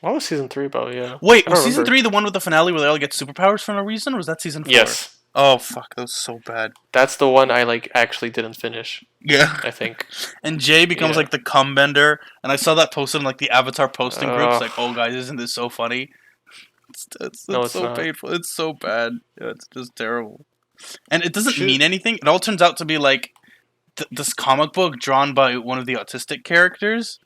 What was season 3 about? Yeah. Wait, I was don't season remember. three the one with the finale where they all get superpowers for no reason, or was that season four? Yes. Oh fuck, that was so bad. That's the one I like actually didn't finish, Yeah. I think. And Jay becomes Yeah. like the cum bender, and I saw that posted in like the Avatar posting groups. Ugh. Like, oh guys, isn't this so funny? No, It's it's so not. painful. It's so bad. Yeah, it's just terrible. And it doesn't Shoot. mean anything. It all turns out to be like this comic book drawn by one of the autistic characters,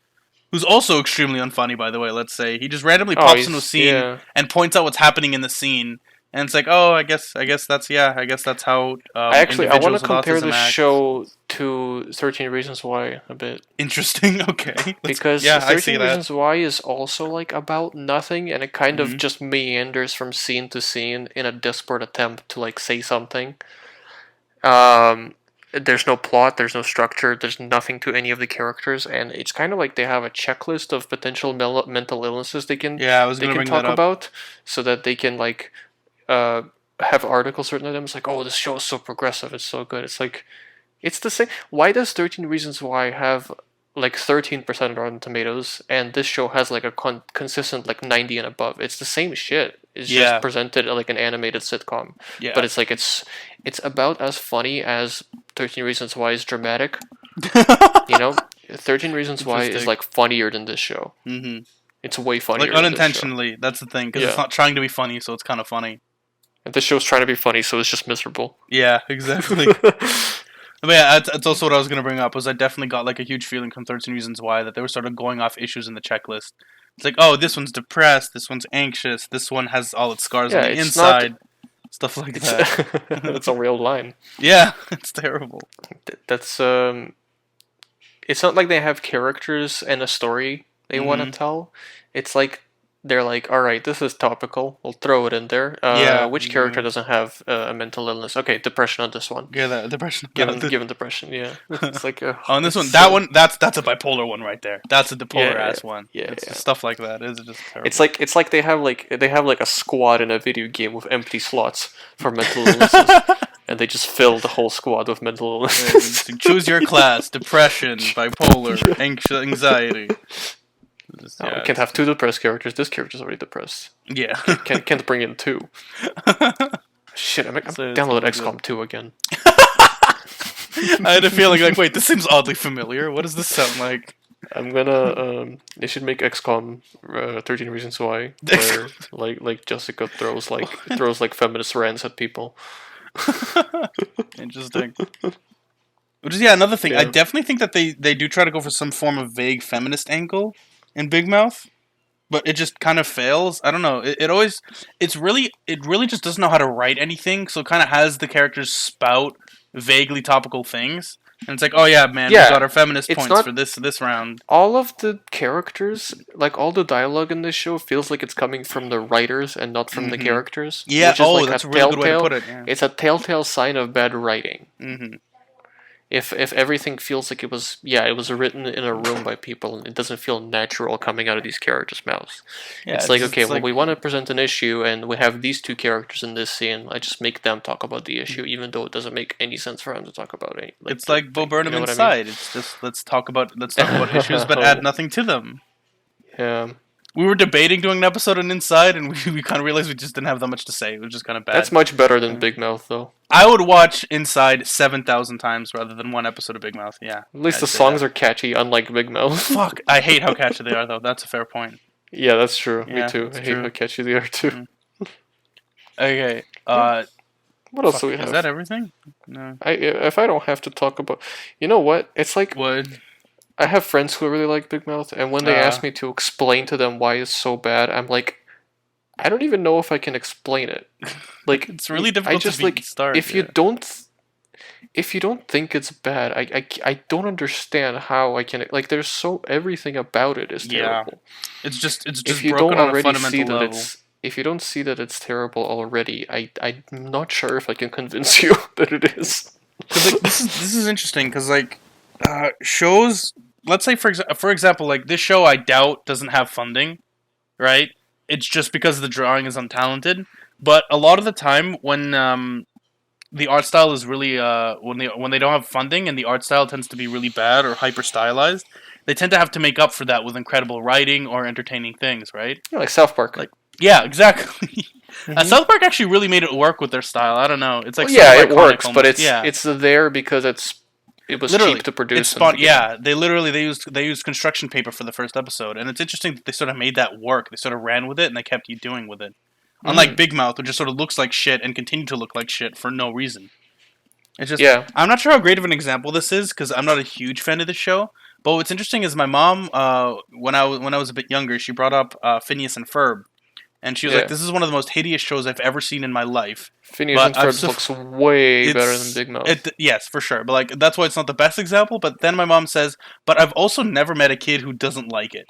who's also extremely unfunny. By the way, let's say he just randomly pops into a scene Yeah. and points out what's happening in the scene, and it's like, oh, I guess that's how. I want to individuals with compare autism the act. show to 13 Reasons Why a bit. Interesting. Okay. Because yeah, I see 13 that. Reasons Why is also like about nothing and it kind Mhm. of just meanders from scene to scene in a desperate attempt to like say something. There's no plot, there's no structure, there's nothing to any of the characters, and it's kind of like they have a checklist of potential mental illnesses Yeah, I was they gonna can bring talk that up. about, so that they can like have articles written on them. It's like, oh, this show is so progressive. It's so good. It's like, it's the same. Why does 13 Reasons Why have like 13% on Rotten Tomatoes, and this show has like a consistent like 90 and above? It's the same shit. It's Yeah. just presented like an animated sitcom. Yeah. But it's like it's about as funny as 13 Reasons Why is dramatic. You know, 13 Reasons Why is Interesting. like funnier than this show. Mm-hmm. It's way funnier. Like than this show. unintentionally, that's the thing, because Yeah. it's not trying to be funny, so it's kind of funny. And this show's trying to be funny, so it's just miserable. Yeah, exactly. But yeah, that's also what I was going to bring up, was I definitely got like a huge feeling from 13 Reasons Why that they were sort of going off issues in the checklist. It's like, oh, this one's depressed, this one's anxious, this one has all its scars Yeah, on the it's inside, stuff like that. It's a real line. Yeah, it's terrible. That's it's not like they have characters and a story they want to tell. It's like they're like, all right, this is topical. We'll throw it in there. Yeah, Which character doesn't have a mental illness? Okay, depression on this one. Yeah, the depression. Given depression, yeah. It's like on this one, it's that so- one, that's a bipolar one right there. That's a bipolar Yeah, ass one. yeah, It's yeah. stuff like that. It's just terrible. It's like they have like a squad in a video game with empty slots for mental illnesses, and they just fill the whole squad with mental illnesses. Choose your class: depression, bipolar, anxiety. Just, No, yeah, we can't have two depressed characters. This character's already depressed. yeah. Can't bring in two. Shit, I'm So it's downloaded gonna be XCOM 2 again. I had a feeling like, wait, this seems oddly familiar. What does this sound like? I'm gonna they should make XCOM 13 Reasons Why, where like Jessica throws like feminist rants at people. Interesting. Which is another thing. I Yeah. definitely think that they do try to go for some form of vague feminist angle in Big Mouth, but it just kind of fails. I don't know. It really just doesn't know how to write anything. So it kind of has the characters spout vaguely topical things, and it's like, oh yeah, man, Yeah, we got our feminist it's points not- for this round. All of the characters, like all the dialogue in this show, feels like it's coming from the writers and not from the characters. Yeah. which is like That's a really good way to telltale- put it. Yeah. It's a telltale sign of bad writing. Mm-hmm. If everything feels like it was written in a room by people and it doesn't feel natural coming out of these characters' mouths. Yeah, It's like, okay, well, we want to present an issue and we have these two characters in this scene. I just make them talk about the issue, even though it doesn't make any sense for them to talk about it. it's like Bo Burnham you know what I inside. It's just let's talk about issues, but add nothing to them. Yeah, We were debating doing an episode on Inside, and we kind of realized we just didn't have that much to say. It was just kind of bad. that's much better than Big Mouth, though. I would watch Inside 7,000 times rather than one episode of Big Mouth. Yeah. At least I'd the say songs that. are catchy, unlike Big Mouth. Fuck, I hate how catchy they are, though. That's a fair point. Yeah, that's true. Yeah, Me too. it's I hate true. how catchy they are too. Okay. What else do we Is have? that everything? No. If I don't have to talk about, you know what? It's like Would. I have friends who really like Big Mouth, and when they Uh. ask me to explain to them why it's so bad, I'm like, I don't even know if I can explain it. Like, It's really I difficult just to like start. if you don't think it's bad, I don't understand how I can like. There's so everything about it is Yeah. terrible. It's just If you broken don't on a already see fundamental that level. if you don't see that it's terrible already, I'm not sure if I can convince you that it is. 'Cause, like, this is interesting because like shows. Let's say for example, like this show, I doubt doesn't have funding, right? It's just because the drawing is untalented. But a lot of the time, when the art style is really when they don't have funding and the art style tends to be really bad or hyper stylized, they tend to have to make up for that with incredible writing or entertaining things, right? You know, like South Park. Like, yeah, exactly. South Park actually really made it work with their style. I don't know. It's like Well, yeah, sort it of iconic works, but almost. it's there because it was Literally, cheap to produce. It's in the beginning. yeah, they used construction paper for the first episode, and it's interesting that they sort of made that work. They sort of ran with it, and they kept you doing with it. Unlike Big Mouth, which just sort of looks like shit and continued to look like shit for no reason. It's just Yeah. I'm not sure how great of an example this is because I'm not a huge fan of the show. But what's interesting is my mom, when I was a bit younger, she brought up Phineas and Ferb, and she was Yeah. like, "This is one of the most hideous shows I've ever seen in my life." Phineas But and I've Ferb so- looks way It's- better than Big Mouth. Yes, for sure. But like that's why it's not the best example. But then my mom says, "But I've also never met a kid who doesn't like it."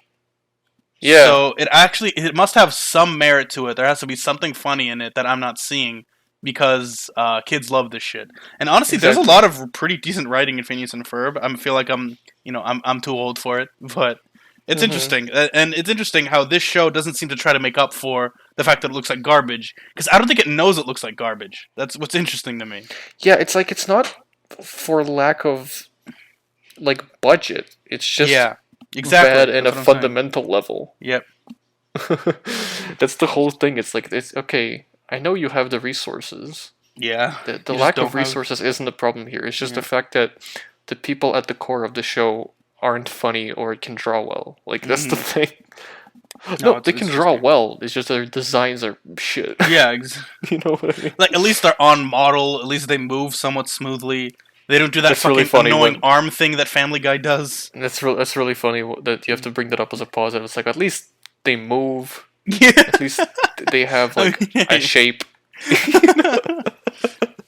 Yeah. So it must have some merit to it. There has to be something funny in it that I'm not seeing because kids love this shit. And honestly, there's a lot of pretty decent writing in Phineas and Ferb. I feel like I'm too old for it, but it's interesting. And it's interesting how this show doesn't seem to try to make up for the fact that it looks like garbage, because I don't think it knows it looks like garbage. That's what's interesting to me. Yeah, it's like it's not for lack of like budget. It's just Yeah, exactly. bad in a That's what I'm saying. fundamental level. Yep. That's the whole thing. It's like it's okay. I know you have the resources. Yeah. The You just lack don't of have- resources isn't the problem here. It's just Yeah. the fact that the people at the core of the show aren't funny or can draw well. Like that's the thing. No, they can it's draw just- well. It's just their designs are shit. Yeah, You know what I mean? like at least they're on model. At least they move somewhat smoothly. They don't do that That's fucking really funny annoying when- arm thing that Family Guy does. That's really funny that you have to bring that up as a positive. It's like at least they move. Yeah. At least they have like a shape.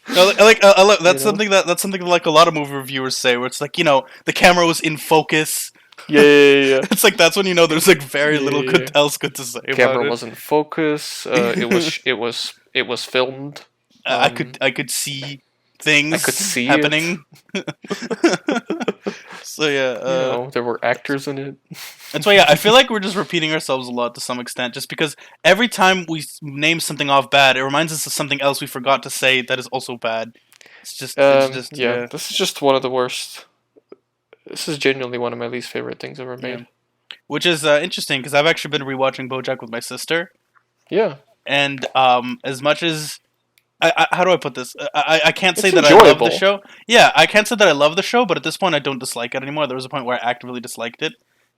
That's something that like a lot of movie reviewers say, where it's like, the camera was in focus. Yeah. It's like that's when you know there's like very little Yeah. good else good to say about Camera it. wasn't focus. It was filmed. I could see things I could see happening. So yeah, There were actors in it. that's why I feel like we're just repeating ourselves a lot to some extent, just because every time we name something off bad, it reminds us of something else we forgot to say that is also bad. It's just Yeah, this is just one of the worst. This is genuinely one of my least favorite things ever made. Yeah. Which is interesting because I've actually been rewatching BoJack with my sister, Yeah. and as much as how do I put this? I can't say It's that I love the enjoyable. show. Yeah, I can't say that I love the show, but at this point, I don't dislike it anymore. There was a point where I actively disliked it,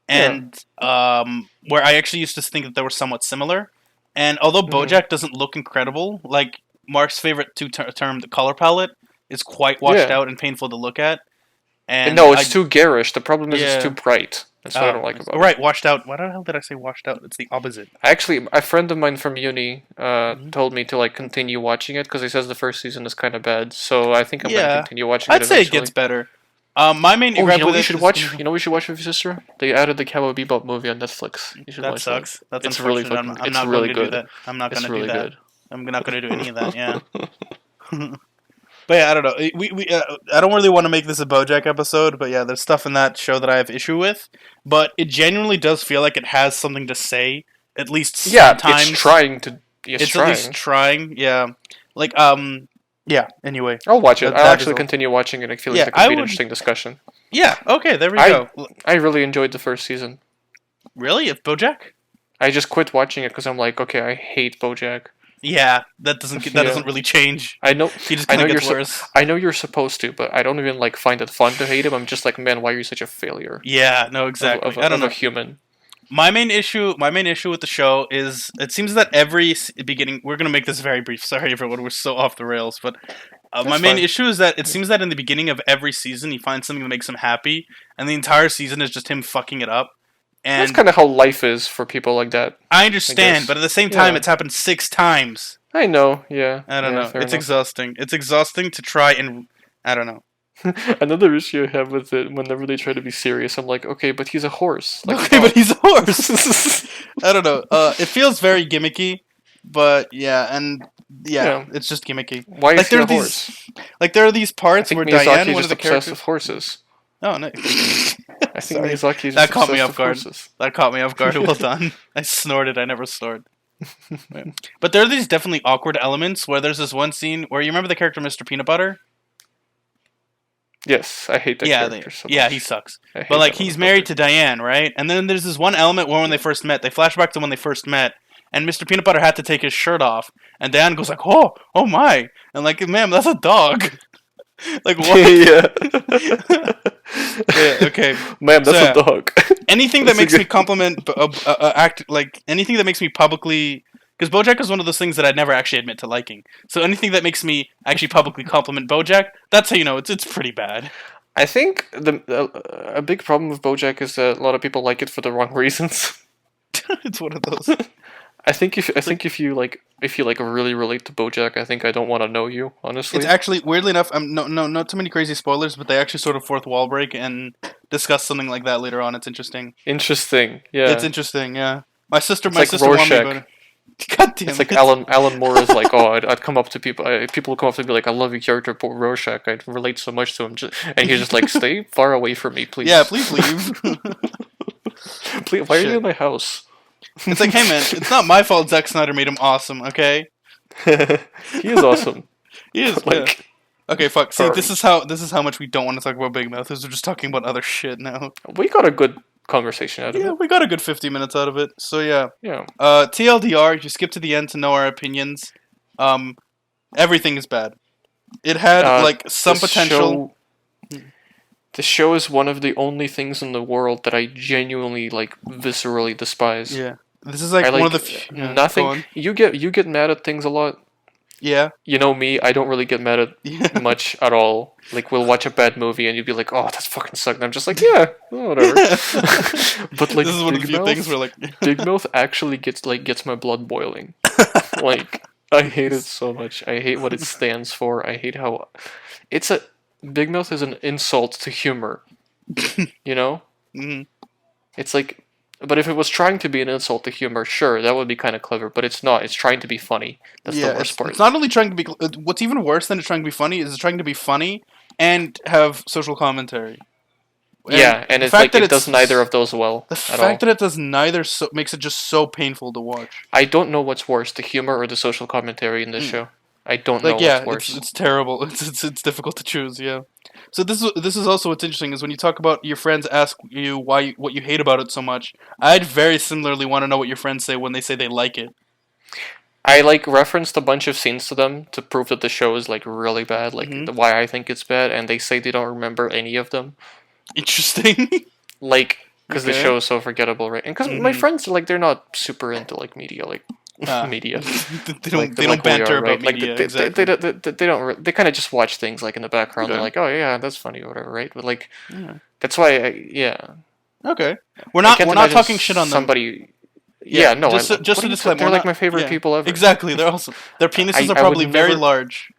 and where I actually used to think that they were somewhat similar. And although BoJack doesn't look incredible, like Mark's favorite term, the color palette, is quite washed out and painful to look at. And no, it's too garish. The problem is Yeah. it's too bright. That's what I don't like about it. Right, washed out. Why the hell did I say washed out? It's the opposite. Actually, a friend of mine from uni told me to like continue watching it because he says the first season is kind of bad. So I think I'm gonna continue watching it. I'd say it eventually. gets better. My main Oh, gripe you know with what you it should is- watch? You know what you should watch with your sister? They added the Cowboy Bebop movie on Netflix. You should That watch sucks. That's It's really unfortunate. fucking- I'm it's not really going to do good. that. I'm not It's going to really do that. good. I'm not going to do any of that. Yeah. But yeah, I don't know. I don't really want to make this a BoJack episode, but yeah, there's stuff in that show that I have issue with. But it genuinely does feel like it has something to say, at least Yeah, sometimes. it's trying to. It's It's trying. at least trying. Yeah. Like yeah. Anyway. I'll watch it. that I'll is actually all. continue watching it. I feel like Yeah, that could I be an would- interesting discussion. Yeah. Okay. There we I- go. I really enjoyed the first season. Really? It's BoJack? I just quit watching it because I'm like, okay, I hate BoJack. Yeah. That doesn't really change. I know. He just I kind know of you're gets so- worse. I know you're supposed to, but I don't even like find it fun to hate him. I'm just like, man, why are you such a failure? Yeah. No. Exactly. Of I don't a know. human. My main issue with the show is it seems that every beginning we're gonna make this very brief. Sorry, everyone, we're so off the rails. But my main fine. issue is that it seems that in the beginning of every season he finds something that makes him happy, and the entire season is just him fucking it up. That's And kind of how life is for people like that. I understand, guess. but at the same time, Yeah. it's happened 6 times. I know. Yeah. I don't Yeah, know. fair It's enough. exhausting. It's exhausting to try and I don't know. Another issue I have with it, whenever they try to be serious, I'm like, okay, but he's a horse. Like, Okay, but he's a horse. I don't know. It feels very gimmicky, but yeah, and yeah, it's just gimmicky. why like is he there a are these- horse? Like there are these I parts think where Miyazaki Diane, is one just of the obsessed characters. with horses. Oh no, I think Sorry. Miyazaki is That just caught me obsessed off with guard. horses. that caught me off guard. Well done. I snorted. I never snort. Yeah. But there are these definitely awkward elements where there's this one scene where you remember the character Mr. Peanut Butter. Yes, I hate that Yeah, character so yeah, much. he sucks. I hate But like that he's motherfucker. married to Diane, right? And then there's this one element where when they first met, they flash back to when they first met, and Mr. Peanut Butter had to take his shirt off, and Diane goes like, oh my," and like, "Ma'am, that's a dog." Like what? yeah. Yeah, okay. Ma'am, that's So, yeah. a dog. Anything that That's a makes me good- compliment act like anything that makes me publicly. Because BoJack is one of those things that I'd never actually admit to liking. So anything that makes me actually publicly compliment BoJack, that's how you know it's pretty bad. I think a big problem with BoJack is that a lot of people like it for the wrong reasons. It's one of those. I think if you really relate to BoJack, I think I don't want to know you, honestly. It's actually weirdly enough. No, not too many crazy spoilers, but they actually sort of fourth wall break and discuss something like that later on. It's interesting. Interesting. Yeah. It's interesting. Yeah, my sister like warned me Rorschach. about it. God damn It's like it. Alan Moore is like, oh, I'd come up to people. People would come up to me like, I love your character, Rorschach. I'd relate so much to him, and he's just like, stay far away from me, please. Yeah, please leave. Please, why are Shit. you in my house? It's like, hey man, it's not my fault Zack Snyder made him awesome, okay? He is awesome. He is, yeah. Like, Okay, fuck. See, sorry. this is how much we don't want to talk about Big Mouth. Is we're just talking about other shit now. We got a good conversation out of Yeah, it. we got a good 50 minutes out of it. So yeah. Yeah. TLDR, you skip to the end to know our opinions. Everything is bad. It had like some the potential. The show is one of the only things in the world that I genuinely like viscerally despise. Yeah, this is like, I one of like the yeah, go nothing. on. You get mad at things a lot. Yeah, You know me, I don't really get mad yeah. at much at all. Like we'll watch a bad movie and you'd be like, "Oh, that's fucking sucked." And I'm just like, "Yeah, well, whatever." But like This is one of the Big few Mouth, things where like Big Mouth actually gets my blood boiling. Like I hate it so much. I hate what it stands for. I hate how it's a Big Mouth is an insult to humor. You know? Mhm. It's like, but if it was trying to be an insult to humor, sure, that would be kind of clever. But it's not. It's trying to be funny. That's the worst part. It's not only trying to be. What's even worse than it's trying to be funny is it's trying to be funny and have social commentary. Yeah, and the it's fact like that it does neither of those well The at all. fact that it does neither makes it just so painful to watch. I don't know what's worse, the humor or the social commentary in this show. I don't know Like, yeah, what's worse. it's terrible. It's difficult to choose. Yeah. So this is also what's interesting is when you talk about your friends ask you what you hate about it so much. I'd very similarly want to know what your friends say when they say they like it. I like referenced a bunch of scenes to them to prove that the show is like really bad, like why I think it's bad, and they say they don't remember any of them. Interesting. Like, because the Okay. show is so forgettable, right? And because my friends, like, they're not super into like media, like media. they don't Like, they like don't we banter are, about right? Like media. they Exactly. they don't they kind of just watch things like in the background. Okay. They're like, oh yeah, that's funny or whatever, right? But like Yeah. that's why yeah. Okay. We're I not can't we're not imagine talking shit on them. somebody. Yeah, no, Just I, to, just what to are you disclaim, they're we're like not- my favorite yeah, people ever. Exactly. They're awesome. Their penises are I would probably very never- large.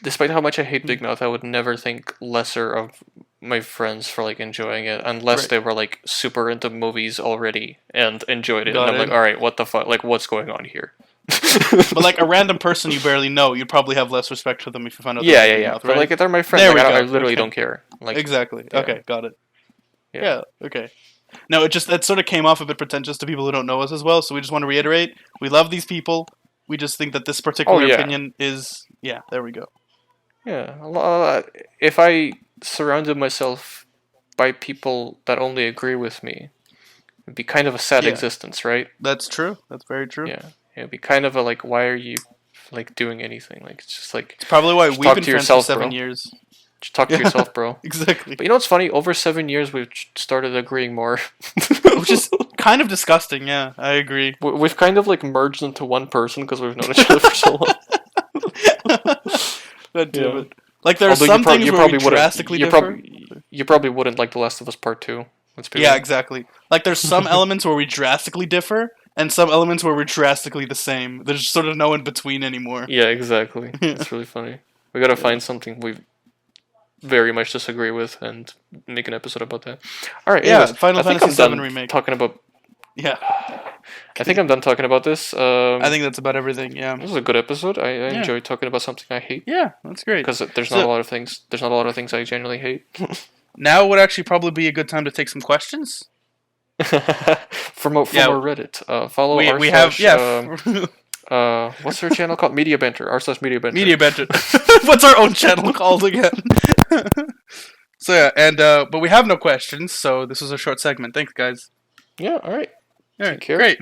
Despite how much I hate Big Mouth, I would never think lesser of my friends for like enjoying it, unless Right. they were like super into movies already and enjoyed it. Got And I'm it. like, all right, what the fuck? Like, what's going on here? But like a random person you barely know, you'd probably have less respect for them if you found out. Yeah, they yeah, were yeah. Mouth, But right? like, they're my friends. There Like, we I go. literally Okay. don't care. Like, Exactly. yeah. Okay, got it. Yeah. Yeah. Okay. No, it sort of came off a bit pretentious to people who don't know us as well. So we just want to reiterate: we love these people. We just think that this particular yeah. opinion is There we go. Yeah. If I surrounded myself by people that only agree with me, it'd be kind of a sad Yeah. existence, right? That's true. That's very true. Yeah. It'd be kind of a like, why are you like doing anything? Like, it's just like, It's probably why Just we've talk been to friends yourself, for 7 bro. years. just talk to Yeah. yourself, bro. Exactly. But you know what's funny? Over 7 years, we've started agreeing more. Which is kind of disgusting. Yeah, I agree. We've kind of like merged into one person because we've known each other for so long. God damn Yeah. it. Like there are Although some things you where we wouldn't- drastically you differ. you probably wouldn't like The Last of Us Part 2. Let's be Yeah, real. exactly. Like there's some elements where we drastically differ, and some elements where we're drastically the same. There's sort of no in between anymore. Yeah, exactly. It's really funny. We gotta find something we very much disagree with and make an episode about that. All right. Yeah, anyways, Final I think Fantasy I'm VII done remake. talking about. Yeah, I think I'm done talking about this. I think that's about everything. Yeah, this was a good episode. I Yeah. enjoyed talking about something I hate yeah, that's great. because there's So- not a lot of things. There's not a lot of things I genuinely hate. Now would actually probably be a good time to take some questions. from our Reddit. Follow We r we have slash, what's their channel called? Media Banter. r/Media Banter. Media Banter. What's our own channel called again? So yeah, and but we have no questions, so this was a short segment. Thanks, guys. Yeah. All right. All right, care. great.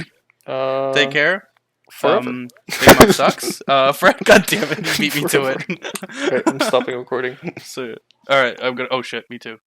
Take care. Forever. Big Mouth sucks. Fred, God damn it, you beat me to it. Right, I'm stopping recording. So, all right, I'm gonna. Oh shit, me too.